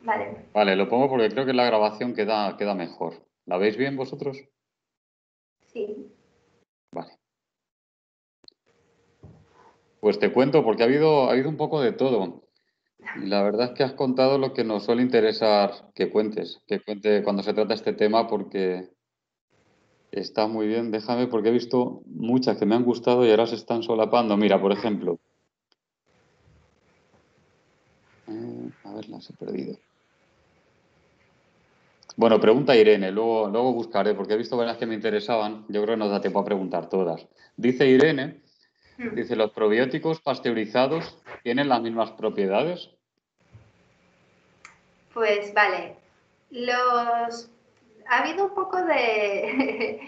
Vale. Vale, lo pongo porque creo que la grabación queda mejor. ¿La veis bien vosotros? Sí. Vale. Pues te cuento, porque ha habido un poco de todo. Y la verdad es que has contado lo que nos suele interesar que cuente cuando se trata este tema, porque está muy bien. Déjame, porque he visto muchas que me han gustado y ahora se están solapando. Mira, por ejemplo. A ver, las he perdido. Bueno, pregunta Irene, luego buscaré, porque he visto varias que me interesaban. Yo creo que nos da tiempo a preguntar todas. Dice Irene, dice, ¿los probióticos pasteurizados tienen las mismas propiedades? Pues vale, ha habido un poco de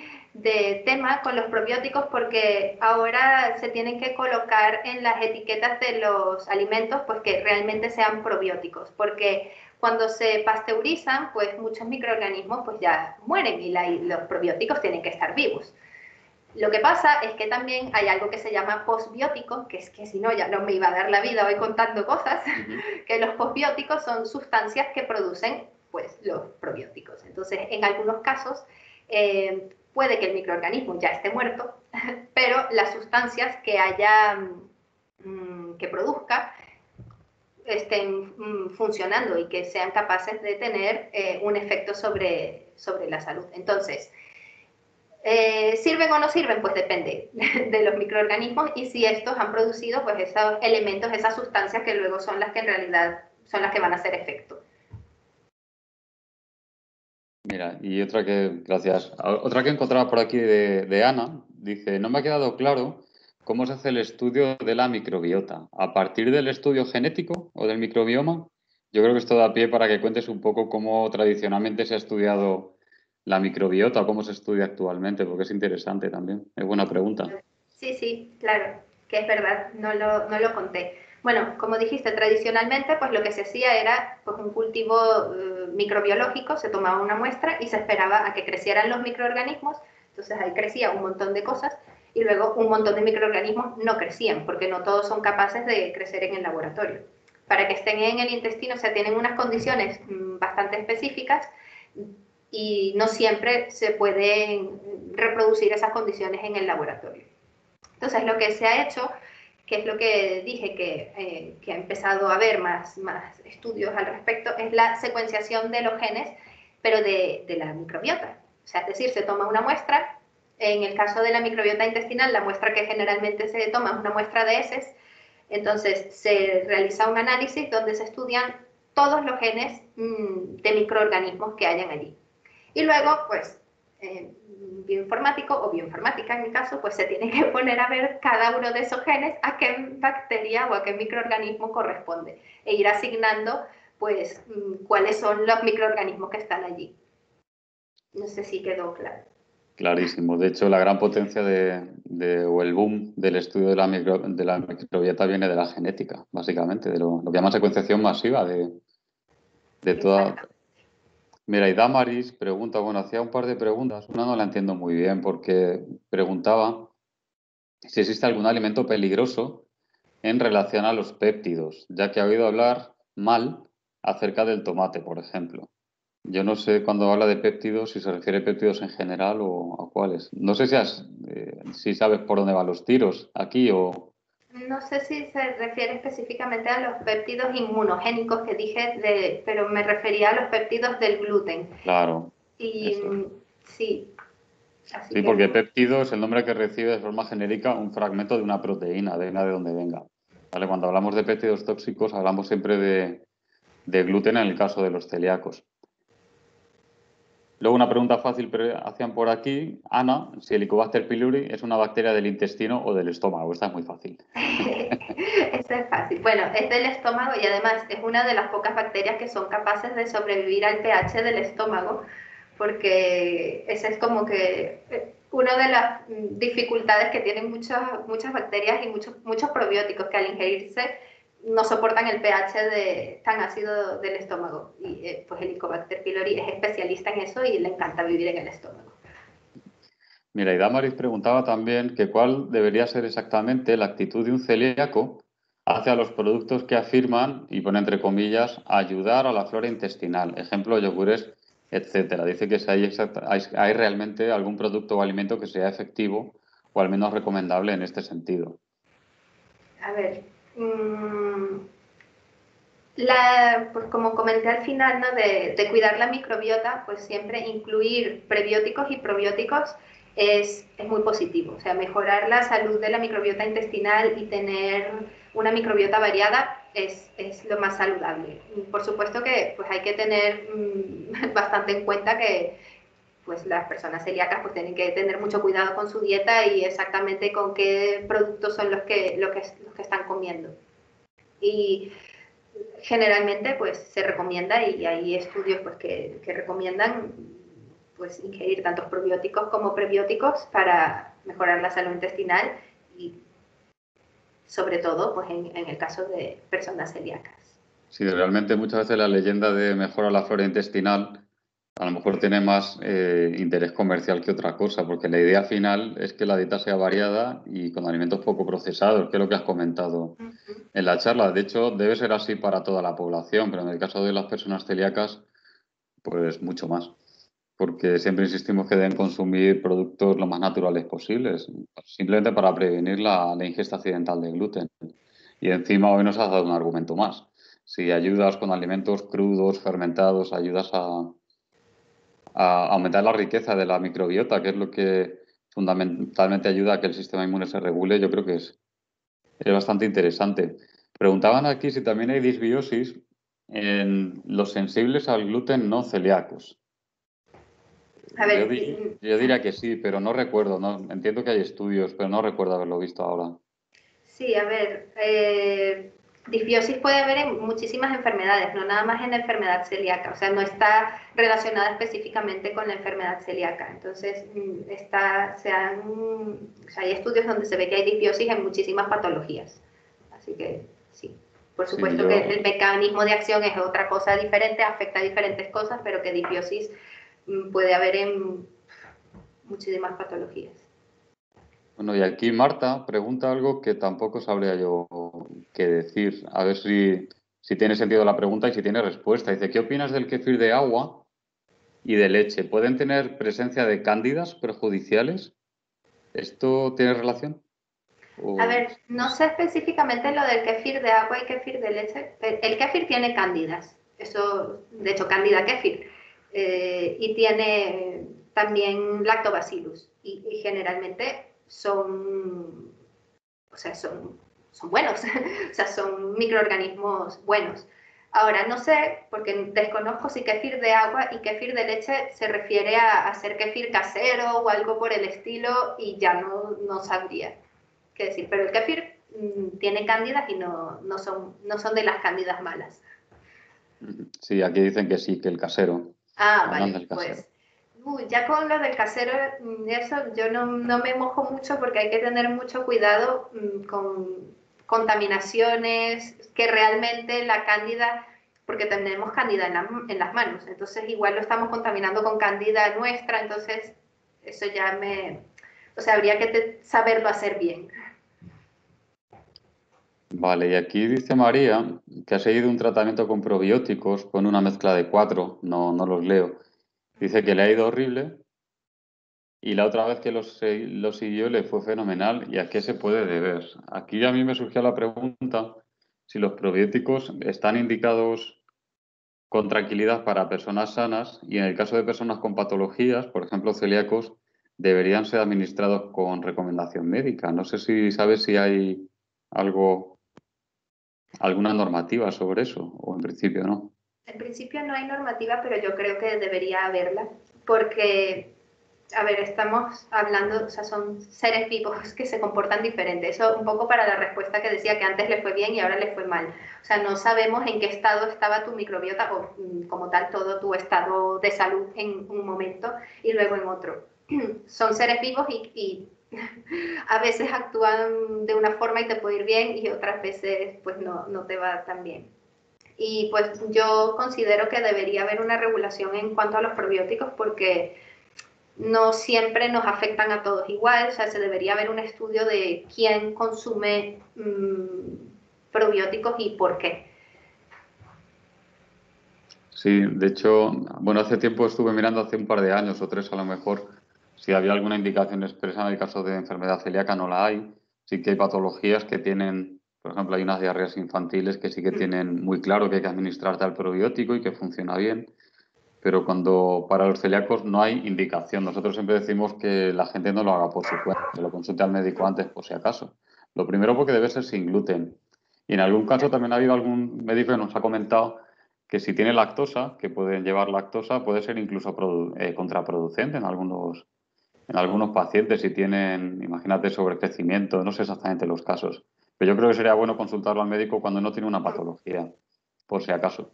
tema con los probióticos, porque ahora se tienen que colocar en las etiquetas de los alimentos pues que realmente sean probióticos, porque cuando se pasteurizan, pues muchos microorganismos pues ya mueren y los probióticos tienen que estar vivos. Lo que pasa es que también hay algo que se llama posbiótico, que es que si no ya no me iba a dar la vida hoy contando cosas, que los posbióticos son sustancias que producen pues los probióticos. Entonces, en algunos casos puede que el microorganismo ya esté muerto, pero las sustancias que que produzca estén funcionando y que sean capaces de tener un efecto sobre la salud. Entonces, ¿sirven o no sirven? Pues depende de los microorganismos y si estos han producido pues esos elementos, esas sustancias que luego son las que en realidad son las que van a hacer efecto. Mira, y otra que encontraba por aquí de Ana, dice, no me ha quedado claro cómo se hace el estudio de la microbiota. ¿A partir del estudio genético o del microbioma? Yo creo que esto da pie para que cuentes un poco cómo tradicionalmente se ha estudiado la microbiota o cómo se estudia actualmente, porque es interesante también. Es buena pregunta. Sí, sí, claro, que es verdad, no lo conté. Bueno, como dijiste, tradicionalmente pues lo que se hacía era pues, un cultivo microbiológico, se tomaba una muestra y se esperaba a que crecieran los microorganismos, entonces ahí crecía un montón de cosas y luego un montón de microorganismos no crecían porque no todos son capaces de crecer en el laboratorio. Para que estén en el intestino, o sea, tienen unas condiciones bastante específicas y no siempre se pueden reproducir esas condiciones en el laboratorio. Entonces, lo que se ha hecho, que es lo que dije que ha empezado a haber más estudios al respecto, es la secuenciación de los genes, pero de la microbiota. O sea, es decir, se toma una muestra, en el caso de la microbiota intestinal, la muestra que generalmente se toma es una muestra de heces, entonces se realiza un análisis donde se estudian todos los genes de microorganismos que hayan allí. Y luego, pues, bioinformático o bioinformática en mi caso, pues se tiene que poner a ver cada uno de esos genes a qué bacteria o a qué microorganismo corresponde e ir asignando, pues, cuáles son los microorganismos que están allí. No sé si quedó claro. Clarísimo. De hecho, la gran potencia o el boom del estudio de la microbiota viene de la genética, básicamente, de lo que llaman secuenciación masiva de toda. Exacto. Mira, y Damaris pregunta, bueno, hacía un par de preguntas, una no la entiendo muy bien porque preguntaba si existe algún alimento peligroso en relación a los péptidos, ya que ha oído hablar mal acerca del tomate, por ejemplo. Yo no sé cuando habla de péptidos si se refiere a péptidos en general o a cuáles. No sé si sabes por dónde van los tiros aquí o... No sé si se refiere específicamente a los péptidos inmunogénicos que dije, pero me refería a los péptidos del gluten. Claro, Y eso es. sí, así Sí, que porque péptido es el nombre que recibe de forma genérica un fragmento de una proteína, venga de donde venga. ¿Vale? Cuando hablamos de péptidos tóxicos, hablamos siempre de gluten en el caso de los celíacos. Luego una pregunta fácil hacían por aquí, Ana, si el Helicobacter pylori es una bacteria del intestino o del estómago. Esta es muy fácil. eso es fácil. Bueno, es del estómago y además es una de las pocas bacterias que son capaces de sobrevivir al pH del estómago, porque esa es como que una de las dificultades que tienen muchas bacterias y muchos probióticos que al ingerirse no soportan el pH tan ácido del estómago. Y pues el Helicobacter pylori es especialista en eso y le encanta vivir en el estómago. Mira, y Damaris preguntaba también que cuál debería ser exactamente la actitud de un celíaco hacia los productos que afirman, y pone entre comillas, ayudar a la flora intestinal, ejemplo, yogures, etcétera. Dice que si hay realmente algún producto o alimento que sea efectivo o al menos recomendable en este sentido. A ver, pues como comenté al final, ¿no? de cuidar la microbiota, pues siempre incluir prebióticos y probióticos es muy positivo. O sea, mejorar la salud de la microbiota intestinal y tener una microbiota variada es lo más saludable. Por supuesto que pues hay que tener bastante en cuenta que pues las personas celíacas pues tienen que tener mucho cuidado con su dieta y exactamente con qué productos son los que están comiendo. Y generalmente pues se recomienda y hay estudios pues que recomiendan pues ingerir tantos probióticos como prebióticos para mejorar la salud intestinal y sobre todo pues en el caso de personas celíacas. Sí, realmente muchas veces la leyenda de mejora la flora intestinal a lo mejor tiene más interés comercial que otra cosa, porque la idea final es que la dieta sea variada y con alimentos poco procesados, que es lo que has comentado Ujú. en la charla. De hecho, debe ser así para toda la población, pero en el caso de las personas celíacas, pues mucho más, porque siempre insistimos que deben consumir productos lo más naturales posibles, simplemente para prevenir la ingesta accidental de gluten. Y encima hoy nos has dado un argumento más. Si ayudas con alimentos crudos, fermentados, ayudas a aumentar la riqueza de la microbiota, que es lo que fundamentalmente ayuda a que el sistema inmune se regule, yo creo que es bastante interesante. Preguntaban aquí si también hay disbiosis en los sensibles al gluten no celíacos. A Yo, ver, yo diría que sí, pero no recuerdo, ¿no? Entiendo que hay estudios, pero no recuerdo haberlo visto ahora. sí, a ver, disbiosis puede haber en muchísimas enfermedades, no nada más en la enfermedad celíaca, o sea, no está relacionada específicamente con la enfermedad celíaca. Entonces, o sea, hay estudios donde se ve que hay disbiosis en muchísimas patologías. Así que sí, por Sí, supuesto que yo, el mecanismo de acción es otra cosa diferente, afecta a diferentes cosas, pero que disbiosis puede haber en muchísimas patologías. bueno, y aquí Marta pregunta algo que tampoco sabría yo qué decir. A ver si tiene sentido la pregunta y si tiene respuesta. Dice, ¿qué opinas del kéfir de agua y de leche? ¿Pueden tener presencia de cándidas perjudiciales? ¿Esto tiene relación? A O, ver, no sé específicamente lo del kéfir de agua y kéfir de leche. El kéfir tiene cándidas, eso, de hecho, cándida kéfir, y tiene también lactobacillus, y generalmente o sea, son buenos, o sea, son microorganismos buenos. Ahora, no sé, porque desconozco si kéfir de agua y kéfir de leche se refiere a hacer kéfir casero o algo por el estilo, y ya no sabría qué decir. Pero el kéfir tiene cándidas y no son de las cándidas malas. sí, aquí dicen que sí, que el casero. Ah, Hablan vale, del casero. pues ya con lo del casero, eso yo no me mojo mucho porque hay que tener mucho cuidado con contaminaciones, que realmente la cándida, porque tenemos cándida en las manos, entonces igual lo estamos contaminando con cándida nuestra, entonces eso o sea, habría que saberlo hacer bien. Vale, y aquí dice María que ha seguido un tratamiento con probióticos con una mezcla de cuatro, no los leo. Dice que le ha ido horrible y la otra vez que lo siguió le fue fenomenal. ¿Y a qué se puede deber? Aquí a mí me surgió la pregunta si los probióticos están indicados con tranquilidad para personas sanas y en el caso de personas con patologías, por ejemplo celíacos, deberían ser administrados con recomendación médica. No sé si sabes si hay algo, alguna normativa sobre eso o en principio no. En principio no hay normativa, pero yo creo que debería haberla, porque, a ver, estamos hablando, o sea, son seres vivos que se comportan diferente. Eso un poco para la respuesta que decía que antes le fue bien y ahora le fue mal. O sea, no sabemos en qué estado estaba tu microbiota o como tal todo tu estado de salud en un momento y luego en otro. Son seres vivos y a veces actúan de una forma y te puede ir bien y otras veces pues no te va tan bien. Y pues yo considero que debería haber una regulación en cuanto a los probióticos porque no siempre nos afectan a todos igual, o sea, se debería haber un estudio de quién consume probióticos y por qué. Sí, de hecho, bueno, hace tiempo estuve mirando, hace un par de años o tres a lo mejor, si había alguna indicación expresa en el caso de enfermedad celíaca, no la hay. Sí que hay patologías que tienen, por ejemplo, hay unas diarreas infantiles que sí que tienen muy claro que hay que administrarte al probiótico y que funciona bien, pero cuando para los celíacos no hay indicación. Nosotros siempre decimos que la gente no lo haga por su cuenta, que lo consulte al médico antes por si acaso. Lo primero porque debe ser sin gluten. Y en algún caso también ha habido algún médico que nos ha comentado que si tiene lactosa, que pueden llevar lactosa, puede ser incluso contraproducente en algunos pacientes si tienen, imagínate, sobrecrecimiento, no sé exactamente los casos. Pero yo creo que sería bueno consultarlo al médico cuando no tiene una patología, por si acaso.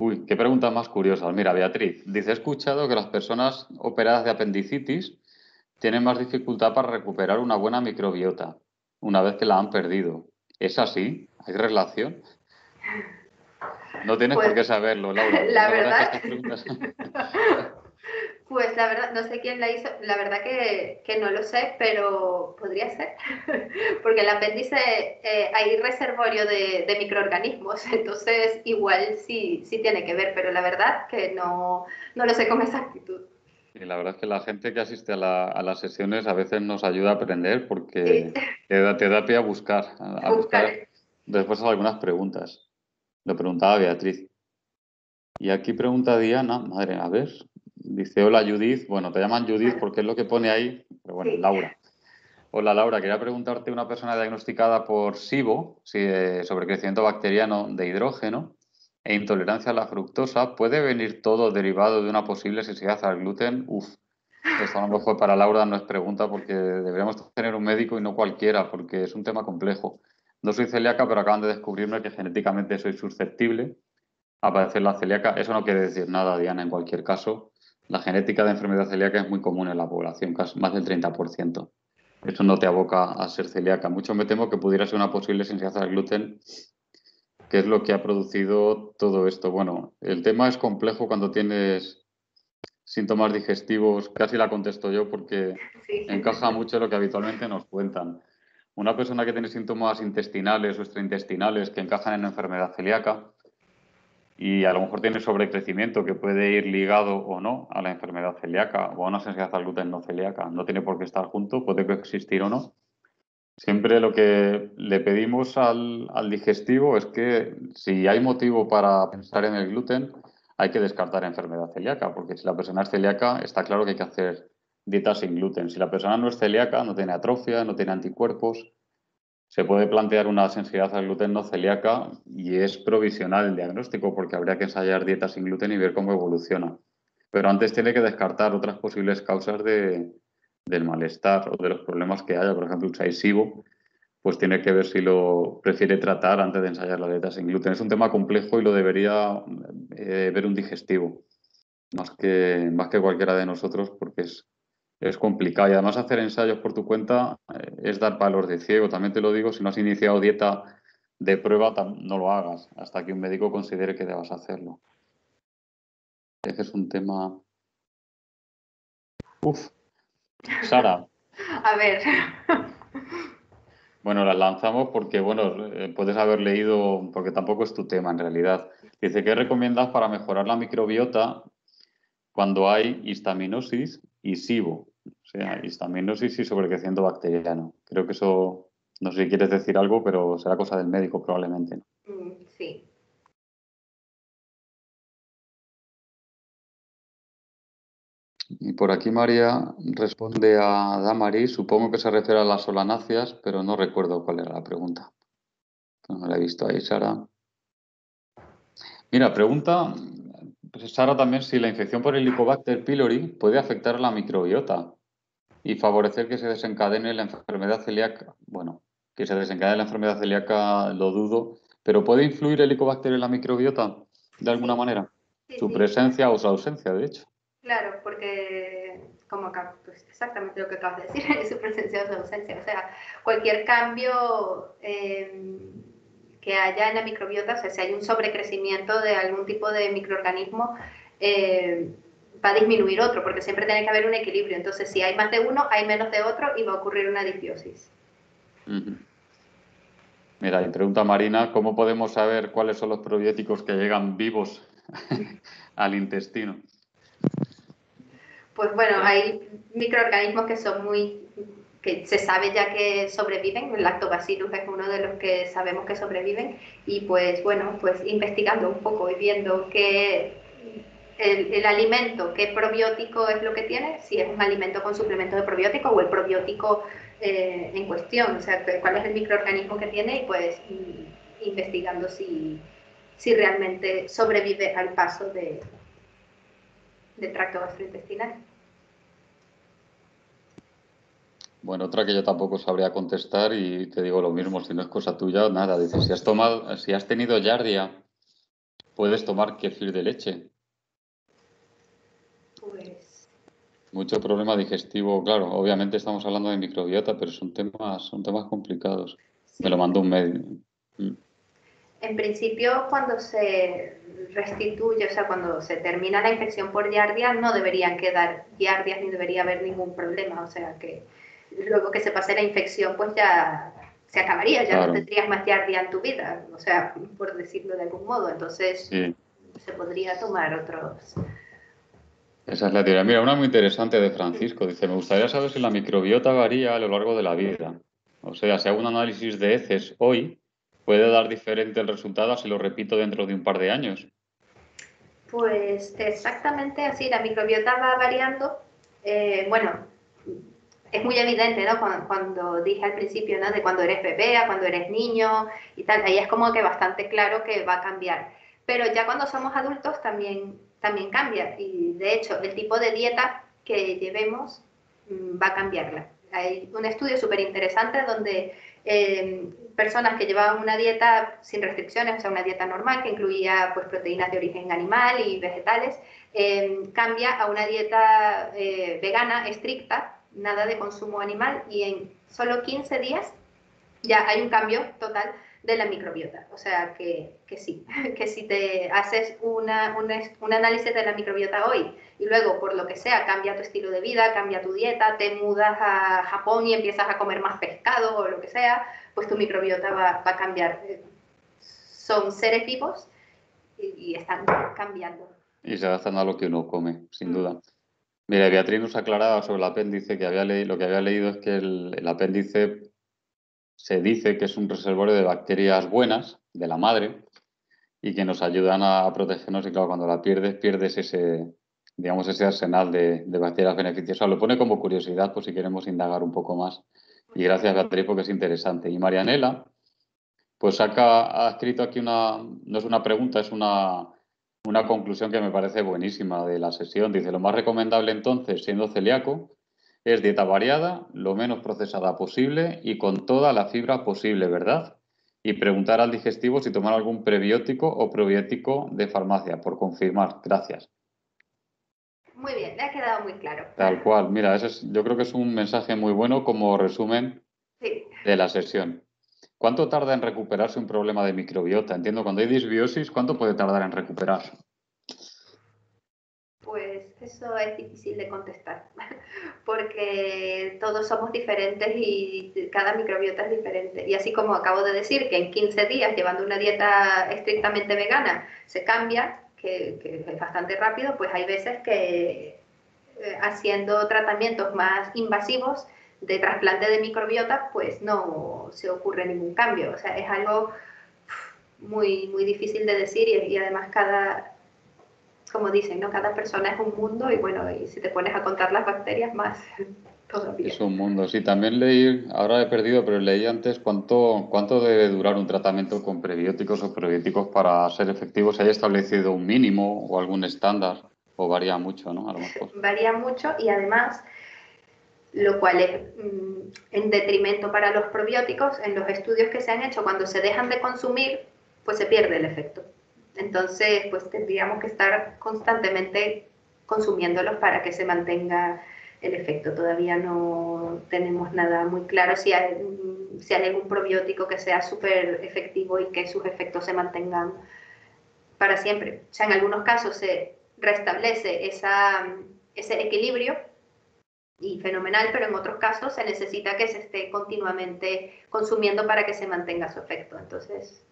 Uy, qué preguntas más curiosas. Mira, Beatriz, dice, he escuchado que las personas operadas de apendicitis tienen más dificultad para recuperar una buena microbiota. una vez que la han perdido. ¿Es así? ¿Hay relación? No tienes por Pues, qué saberlo, Laura. la La verdad es que verdad, estas preguntas... pues la verdad, no sé quién la hizo, la verdad que no lo sé, pero podría ser, porque el apéndice hay reservorio de microorganismos, entonces igual sí tiene que ver, pero la verdad que no lo sé con exactitud. Y la verdad es que la gente que asiste a las sesiones a veces nos ayuda a aprender Sí, porque te da pie a buscar, a buscar buscaré. después algunas preguntas. Lo preguntaba Beatriz. Y aquí pregunta Diana, madre, a ver, dice, hola Judith, bueno, te llaman Judith Bueno, porque es lo que pone ahí, pero bueno, sí. Laura. Hola Laura, quería preguntarte, una persona diagnosticada por SIBO, sobrecrecimiento bacteriano de hidrógeno e intolerancia a la fructosa, ¿puede venir todo derivado de una posible sensibilidad al gluten? Uf, esto a lo mejor para Laura no es pregunta porque deberíamos tener un médico y no cualquiera, porque es un tema complejo. No soy celíaca, pero acaban de descubrirme que genéticamente soy susceptible a padecer la celíaca. Eso no quiere decir nada, Diana, en cualquier caso. La genética de enfermedad celíaca es muy común en la población, casi más del 30%. Eso no te aboca a ser celíaca. Mucho me temo que pudiera ser una posible sensibilidad al gluten, que es lo que ha producido todo esto. Bueno, el tema es complejo cuando tienes síntomas digestivos, casi la contesto yo porque Sí. encaja mucho lo que habitualmente nos cuentan. Una persona que tiene síntomas intestinales o extraintestinales que encajan en enfermedad celíaca y a lo mejor tiene sobrecrecimiento que puede ir ligado o no a la enfermedad celíaca o a una sensibilidad al gluten no celíaca, no tiene por qué estar junto, puede coexistir o no. Siempre lo que le pedimos al digestivo es que si hay motivo para pensar en el gluten, hay que descartar enfermedad celíaca, porque si la persona es celíaca, está claro que hay que hacer dieta sin gluten. Si la persona no es celíaca, no tiene atrofia, no tiene anticuerpos, se puede plantear una sensibilidad al gluten no celíaca y es provisional el diagnóstico, porque habría que ensayar dieta sin gluten y ver cómo evoluciona. Pero antes tiene que descartar otras posibles causas del malestar o de los problemas que haya. Por ejemplo, un SIBO, pues tiene que ver si lo prefiere tratar antes de ensayar la dieta sin gluten. Es un tema complejo y lo debería ver un digestivo, más que cualquiera de nosotros, porque es complicado. Y además hacer ensayos por tu cuenta es dar palos de ciego. También te lo digo, si no has iniciado dieta de prueba, no lo hagas hasta que un médico considere que debas hacerlo. Ese es un tema... Uf, Sara. A ver, Bueno, las lanzamos porque, bueno, puedes haber leído, porque tampoco es tu tema en realidad. Dice, ¿qué recomiendas para mejorar la microbiota cuando hay histaminosis y SIBO? O sea, histaminosis y sobrecrecimiento bacteriano. Creo que eso, no sé si quieres decir algo, pero será cosa del médico probablemente, ¿no? sí. Y por aquí María responde a Damaris, supongo que se refiere a las solanáceas, pero no recuerdo cuál era la pregunta. No la he visto ahí, Sara. Mira, pregunta pues, Sara también si la infección por Helicobacter pylori puede afectar a la microbiota y favorecer que se desencadene la enfermedad celíaca. Bueno, que se desencadene la enfermedad celíaca lo dudo, pero ¿puede influir el Helicobacter en la microbiota de alguna Sí, manera? sí, Su sí, presencia o su ausencia, de hecho. claro, porque como acá, pues exactamente lo que acabas de decir, es su presencia o su ausencia. O sea, cualquier cambio que haya en la microbiota, o sea, si hay un sobrecrecimiento de algún tipo de microorganismo, va a disminuir otro, porque siempre tiene que haber un equilibrio. Entonces, si hay más de uno, hay menos de otro y va a ocurrir una disbiosis. Ujú. Mira, y pregunta Marina, ¿cómo podemos saber cuáles son los probióticos que llegan vivos al intestino? Pues bueno, hay microorganismos que son que se sabe ya que sobreviven, el lactobacillus es uno de los que sabemos que sobreviven y pues bueno, pues investigando un poco y viendo qué el alimento, qué probiótico es lo que tiene, si es un alimento con suplemento de probiótico o el probiótico en cuestión, o sea, cuál es el microorganismo que tiene y pues investigando si realmente sobrevive al paso del tracto gastrointestinal. Bueno, otra que yo tampoco sabría contestar y te digo lo mismo, si no es cosa tuya, nada. Dice, si has tenido giardia, puedes tomar kéfir de leche. Pues Mucho problema digestivo, claro. Obviamente estamos hablando de microbiota, pero son temas complicados. Me lo Sí. mandó un médico. Mm. En principio, cuando se restituye, o sea, cuando se termina la infección por giardia, no deberían quedar giardias ni debería haber ningún problema. O sea, que luego que se pase la infección, pues ya se acabaría, ya no Claro, tendrías más giardia en tu vida, o sea, por decirlo de algún modo. Entonces, sí. se podría tomar otros. Esa es la teoría. Mira, una muy interesante de Francisco. Dice, me gustaría saber si la microbiota varía a lo largo de la vida. O sea, si hago un análisis de heces hoy, puede dar diferente el resultado si lo repito dentro de un par de años. Pues exactamente así, la microbiota va variando. Bueno, es muy evidente, ¿no? Cuando dije al principio, ¿no? De cuando eres bebé a cuando eres niño y tal, ahí es como que bastante claro que va a cambiar. Pero ya cuando somos adultos también cambia. Y de hecho, el tipo de dieta que llevemos va a cambiarla. Hay un estudio súper interesante donde personas que llevaban una dieta sin restricciones, o sea, una dieta normal que incluía pues, proteínas de origen animal y vegetales, cambia a una dieta vegana estricta, nada de consumo animal, y en solo 15 días ya hay un cambio total de la microbiota. O sea que sí, que si te haces un análisis de la microbiota hoy y luego, por lo que sea, cambia tu estilo de vida, cambia tu dieta, te mudas a Japón y empiezas a comer más pescado o lo que sea, pues tu microbiota va a cambiar. Son seres vivos y están cambiando. Y se adaptan a lo que uno come, sin Mm. duda. Mira, Beatriz nos aclaraba sobre el apéndice que lo que había leído es que el apéndice se dice que es un reservorio de bacterias buenas de la madre y que nos ayudan a protegernos y claro, cuando la pierdes, pierdes ese, digamos, ese arsenal de bacterias beneficiosas. Lo pone como curiosidad por si queremos indagar un poco más. Y gracias, Beatriz, porque es interesante. Y Marianela, pues ha escrito aquí no es una pregunta, es una conclusión que me parece buenísima de la sesión. Dice, lo más recomendable entonces, siendo celíaco, es dieta variada, lo menos procesada posible y con toda la fibra posible, ¿verdad? Y preguntar al digestivo si tomar algún prebiótico o probiótico de farmacia, por confirmar. Gracias. Muy bien, le ha quedado muy claro. Tal cual. Mira, yo creo que es un mensaje muy bueno como resumen Sí, de la sesión. ¿Cuánto tarda en recuperarse un problema de microbiota? Entiendo, cuando hay disbiosis, ¿cuánto puede tardar en recuperar? pues eso es difícil de contestar, porque todos somos diferentes y cada microbiota es diferente. Y así como acabo de decir que en 15 días, llevando una dieta estrictamente vegana, se cambia, que es bastante rápido, pues hay veces que haciendo tratamientos más invasivos de trasplante de microbiota, pues no se ocurre ningún cambio. O sea, es algo muy difícil de decir y además como dicen, ¿no? Cada persona es un mundo y bueno, y si te pones a contar las bacterias más todavía. Es un mundo. Sí, también leí, ahora he perdido, pero leí antes cuánto debe durar un tratamiento con prebióticos o probióticos para ser efectivo. ¿Se haya establecido un mínimo o algún estándar? O varía mucho, ¿no? A lo mejor. Varía mucho y además, lo cual es en detrimento para los probióticos, en los estudios que se han hecho, cuando se dejan de consumir, pues se pierde el efecto. Entonces, pues tendríamos que estar constantemente consumiéndolos para que se mantenga el efecto. Todavía no tenemos nada muy claro si hay algún probiótico que sea súper efectivo y que sus efectos se mantengan para siempre. O sea, en algunos casos se restablece ese equilibrio y fenomenal, pero en otros casos se necesita que se esté continuamente consumiendo para que se mantenga su efecto. Entonces,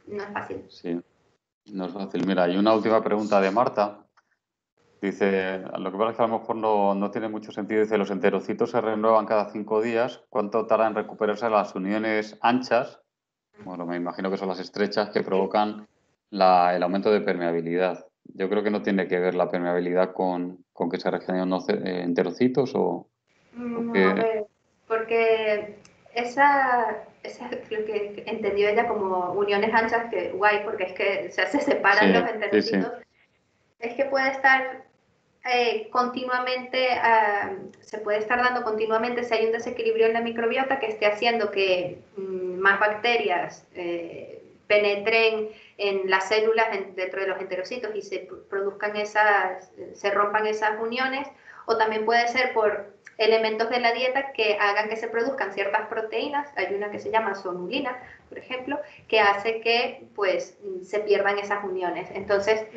no es fácil. Sí, no es fácil. Mira, hay una última pregunta de Marta. Dice, lo que pasa es que a lo mejor no tiene mucho sentido. Dice, los enterocitos se renuevan cada 5 días. ¿Cuánto tarda en recuperarse las uniones anchas? Bueno, me imagino que son las estrechas que Sí. provocan el aumento de permeabilidad. Yo creo que no tiene que ver la permeabilidad con que se regeneren enterocitos o No, a que... ver, porque esa es lo que entendió ella como uniones anchas, que guay, porque es que se separan los Sí, sí, sí, enterocitos. Es que puede estar continuamente, se puede estar dando continuamente si hay un desequilibrio en la microbiota que esté haciendo que más bacterias penetren en las células dentro de los enterocitos y se produzcan se rompan esas uniones, o también puede ser por elementos de la dieta que hagan que se produzcan ciertas proteínas. Hay una que se llama sonulina, por ejemplo, que hace que pues se pierdan esas uniones. Entonces,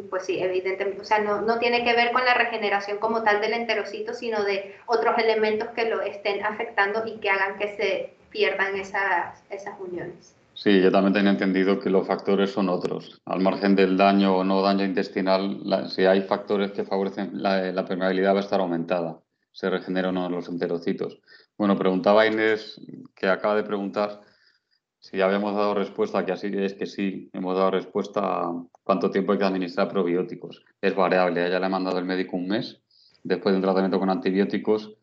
pues sí, evidentemente, o sea, no tiene que ver con la regeneración como tal del enterocito, sino de otros elementos que lo estén afectando y que hagan que se pierdan esas uniones. Sí, yo también tenía entendido que los factores son otros. Al margen del daño o no daño intestinal, si hay factores que favorecen la permeabilidad va a estar aumentada. Se regeneran o no los enterocitos. Bueno, preguntaba Inés, que acaba de preguntar, si ya habíamos dado respuesta, que así es que sí, hemos dado respuesta a cuánto tiempo hay que administrar probióticos. Es variable, a ella le ha mandado el médico un mes después de un tratamiento con antibióticos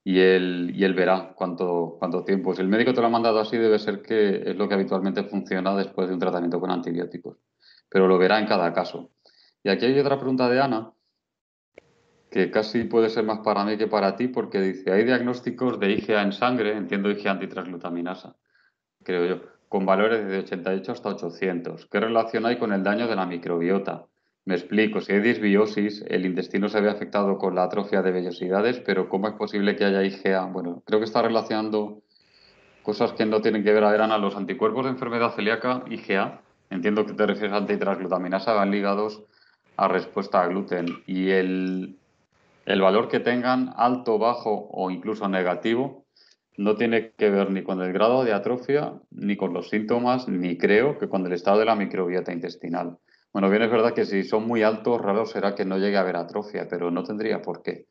y él verá cuánto tiempo. Si el médico te lo ha mandado así, debe ser que es lo que habitualmente funciona después de un tratamiento con antibióticos. Pero lo verá en cada caso. Y aquí hay otra pregunta de Ana, que casi puede ser más para mí que para ti, porque dice, hay diagnósticos de IgA en sangre, entiendo IgA antitransglutaminasa, creo yo, con valores de 88 hasta 800. ¿Qué relación hay con el daño de la microbiota? Me explico, si hay disbiosis, el intestino se ve afectado con la atrofia de vellosidades, pero ¿cómo es posible que haya IgA? Bueno, creo que está relacionando cosas que no tienen que ver, eran a los anticuerpos de enfermedad celíaca, IgA, entiendo que te refieres a antitransglutaminasa, van ligados a respuesta a gluten. Y el valor que tengan, alto, bajo o incluso negativo, no tiene que ver ni con el grado de atrofia, ni con los síntomas, ni creo que con el estado de la microbiota intestinal. Bueno, bien es verdad que si son muy altos, raro será que no llegue a haber atrofia, pero no tendría por qué.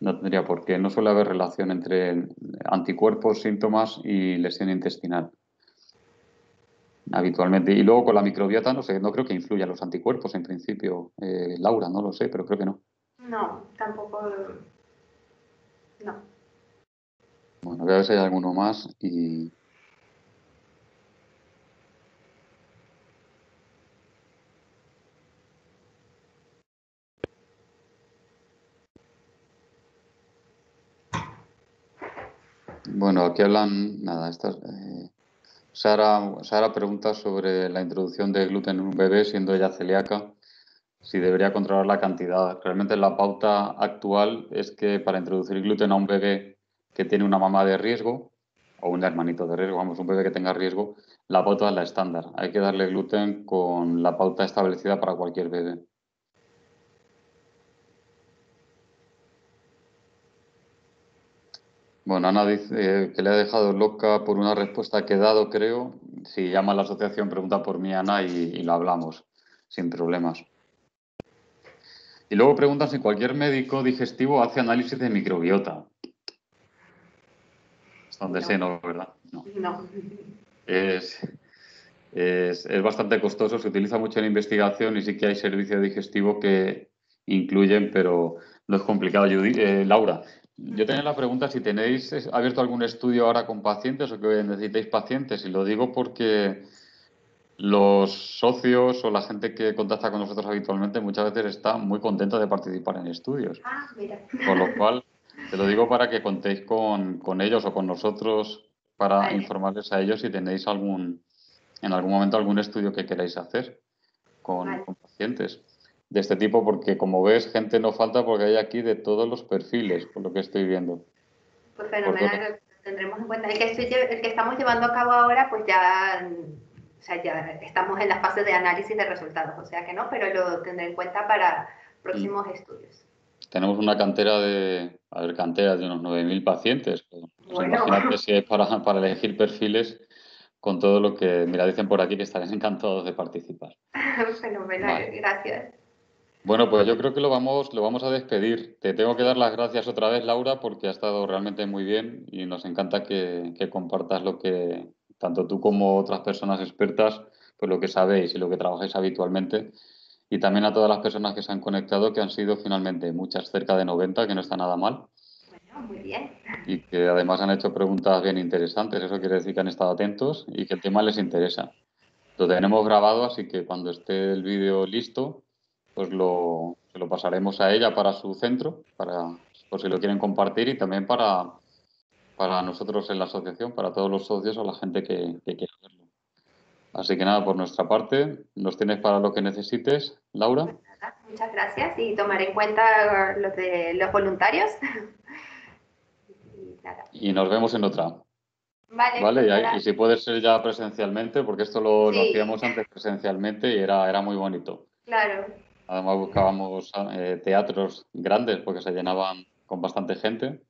No tendría por qué. No suele haber relación entre anticuerpos, síntomas y lesión intestinal habitualmente. Y luego con la microbiota, no sé, no creo que influyan los anticuerpos en principio. Laura, no lo sé, pero creo que no. No, tampoco, no. Bueno, voy a ver si hay alguno más y... Bueno, aquí hablan, nada, Sara pregunta sobre la introducción de gluten en un bebé, siendo ella celíaca, si debería controlar la cantidad. Realmente la pauta actual es que para introducir gluten a un bebé que tiene una mamá de riesgo, o un hermanito de riesgo, vamos, un bebé que tenga riesgo, la pauta es la estándar. Hay que darle gluten con la pauta establecida para cualquier bebé. Bueno, Ana dice que le ha dejado loca por una respuesta que he dado, creo. Si llama a la asociación, pregunta por mí, Ana, y lo hablamos, sin problemas. Y luego preguntan si cualquier médico digestivo hace análisis de microbiota. Hasta donde sé, No, no, ¿verdad? No. no. Es, es bastante costoso, se utiliza mucho en investigación y sí que hay servicios digestivos que incluyen, pero no es complicado. Laura, yo tenía la pregunta si tenéis abierto algún estudio ahora con pacientes o que necesitéis pacientes, y lo digo porque los socios o la gente que contacta con nosotros habitualmente muchas veces está muy contenta de participar en estudios. Ah, mira. Con lo cual, te lo digo para que contéis con ellos o con nosotros para Vale. informarles a ellos si tenéis en algún momento algún estudio que queráis hacer Vale, con pacientes de este tipo, porque como ves, gente no falta porque hay aquí de todos los perfiles, por lo que estoy viendo. pues Por todos fenomenal, lo tendremos en cuenta. El que estamos llevando a cabo ahora, pues ya, o sea, ya estamos en la fase de análisis de resultados, o sea que no, pero lo tendré en cuenta para Mm. próximos estudios. Tenemos una cantera a ver, cantera de unos 9.000 pacientes. Pues Bueno, imagínate si hay para elegir perfiles con todo lo que, mira, dicen por aquí que estarían encantados de participar. fenomenal, Vale. gracias. Bueno, pues yo creo que lo vamos a despedir. Te tengo que dar las gracias otra vez, Laura, porque ha estado realmente muy bien y nos encanta que compartas lo que, tanto tú como otras personas expertas, pues lo que sabéis y lo que trabajáis habitualmente. Y también a todas las personas que se han conectado, que han sido finalmente muchas, cerca de 90, que no está nada mal, Bueno, muy bien. y que además han hecho preguntas bien interesantes. Eso quiere decir que han estado atentos y que el tema les interesa. Lo tenemos grabado, así que cuando esté el vídeo listo, pues se lo pasaremos a ella para su centro, por si lo quieren compartir y también para nosotros en la asociación, para todos los socios o la gente que quiera verlo. Así que nada, por nuestra parte, nos tienes para lo que necesites, Laura. Muchas gracias y tomar en cuenta lo de los voluntarios. Y nada. Y nos vemos en otra. Vale, Vale, pues y nada. si puede ser ya presencialmente, porque esto lo Sí, hacíamos antes presencialmente y era muy bonito. claro. Además buscábamos teatros grandes porque se llenaban con bastante gente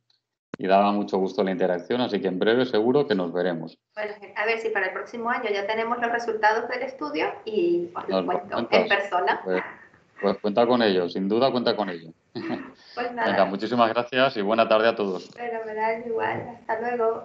y daba mucho gusto la interacción, así que en breve seguro que nos veremos. Bueno, a ver si para el próximo año ya tenemos los resultados del estudio y os los ¿Nos lo cuento en cuentas? persona. Pues, pues cuenta con ello, sin duda cuenta con ello. Pues Venga, nada, muchísimas gracias y buena tarde a todos. fenomenal, igual. Hasta luego.